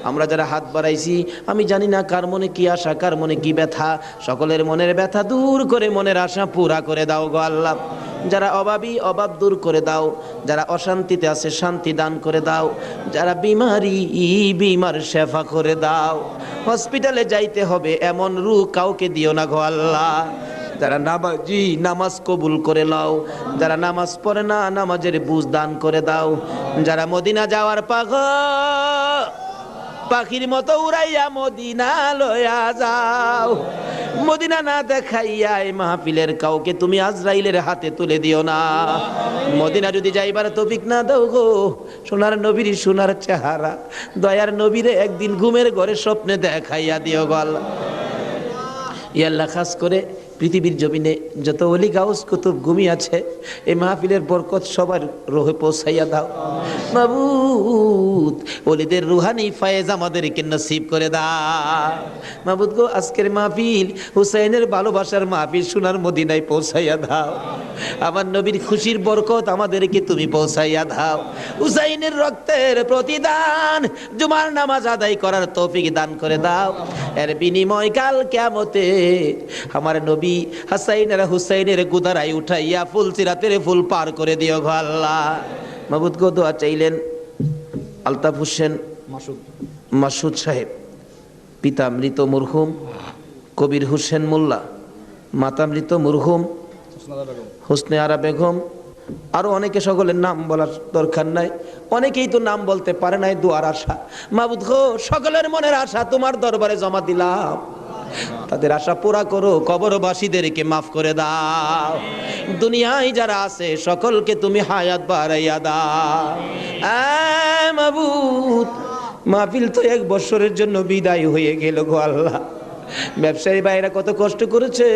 আমরা যারা হাত বাড়াইছি, আমি জানি না কার মনে কি আশা, কার মনে কি ব্যথা, সকলের মনের ব্যথা দূর করে মনের আশা পুরা করে দাও গো আল্লাহ। যারা অভাবী, অভাব দূর করে দাও, যারা অশান্তিতে আছে শান্তি দান করে দাও, যারা বিমার শেফা করে দাও। হসপিটালে যাইতে হবে এমন রূহ কাউকে দিও না গো আল্লাহ। যারা নামাজি, নামাজ কবুল করে নাও, যারা নামাজ পড়ে না, নামাজের বুঝ দান করে দাও। যারা মদিনা যাওয়ার পাখির মতো উড়াইয়া মদিনা লয়া যাও, মদিনা না দেখাইয়া এই মাহফিলের কাউকে তুমি আজরাইলের হাতে তুলে দিও না। মদিনা যদি যাইবার তৌফিক না দাও গো, সোনার নবীর সোনার চেহারা, দয়ার নবীরে একদিন ঘুমের ঘরে স্বপ্নে দেখাইয়া দিও গো আল্লাহ। ইয়া আল্লাহ, খাস করে পৃথিবীর জমিনে যত ওলি গাউস কুতুব ঘুমিয়ে আছে, এই মাহফিলের বরকত সবার রোহে পৌঁছাইয়া দাও। মাবুদ, ওলিদের রুহানি ফায়েজ আমাদেরকে নসিব করে দাও। মাবুদ গো, আজকের মাহফিল হুসাইনের ভালোবাসার মাহফিল, সোনার মদিনায় পৌঁছাইয়া দাও। আমার নবীর খুশির বরকত আমাদেরকে তুমি পৌঁছাইয়া দাও। হুসাইনের রক্তের প্রতিদান জুমার নামাজ আদায় করার তৌফিক দান করে দাও। এর বিনিময় কাল কিয়ামতে আমার নবী হাসাইন আর হুসাইনের গুদারাই উঠাইয়া ফুল সিরাতের ফুল পার করে দিও গো আল্লাহ। মাবুদ গো, দোয়া চাইলেন আলতাফ হোসেন মাসুদ সাহেব, পিতা মৃত মরহুম কবির হোসেন মোল্লা, মাতা মৃত মরহুম হোসনে আরা বেগম, আরো অনেকে, সকলের নাম বলার দরকার নাই, অনেকেই তো নাম বলতে পারে নাই। দুয়ার আশা মাবুদ গো, সকলের মনের আশা তোমার দরবারে জমা দিলাম, তাদের আশা পুরা করো, কবরবাসীদেরকে মাফ করে দাও। দুনিয়ায় যারা আছে সকলকে তুমি হায়াত বাড়াইয়া দাও। মাবুদ, মাহফিল তো 1 বছরের জন্য বিদায় হয়ে গেল গো আল্লাহ। ব্যবসায়ী ভাইরা কত কষ্ট করেছে।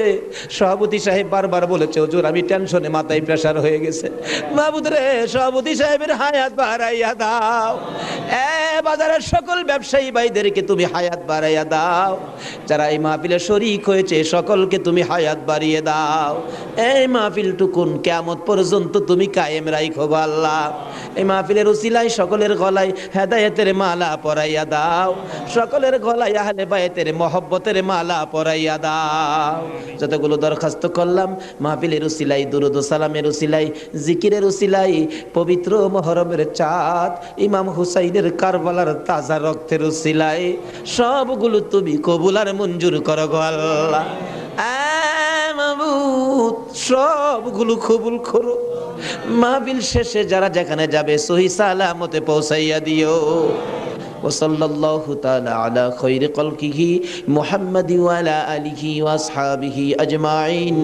সভাপতি সাহেব বারবার বলেছে, হুজুর আমি টেনশনে মাথায় প্রেসার হয়ে গেছে। মাহবুদ রে, সভাপতি সাহেবের হায়াত বাড়াইয়া দাও। বাজারের সকল ব্যবসায়ী ভাইদেরকে তুমি হায়াত বাড়াইয়া দাও। যারা এই মাহফিলে শরীক হয়েছে সকলকে তুমি হায়াত বাড়িয়ে দাও। এই মাহফিলটুকুন কিয়ামত পর্যন্ত তুমি কায়েম রাখো গো আল্লাহ। এই মাহফিলের উসিলায় সকলের গলায় হেদায়েতের মালা পরাইয়া দাও, সকলের গলায় আহলে বায়তের মহব্বতের মালা পরাইয়া দাও। যতগুলো দরখাস্ত করলাম মাহফিলের উসিলাই, দুরুদ ও সালামের উসিলাই, জিকিরের উসিলাই, পবিত্র মুহররমের চাঁদ ইমাম হুসাইনের কারবালার তাজা রক্তের উসিলাই সবগুলো তুমি কবুল আর মঞ্জুর করো গো আল্লাহ। মাবুদ সবগুলো কবুল করো। মাহফিল শেষে যারা যেখানে যাবে সহি সালামতে পৌঁছাইয়া দিও। ওয়াসাল্লাল্লাহু তাআলা আলা খায়রি খালকিহি মুহাম্মাদি ওয়া আলা আলিহি ওয়া আসহাবিহি আজমাইন।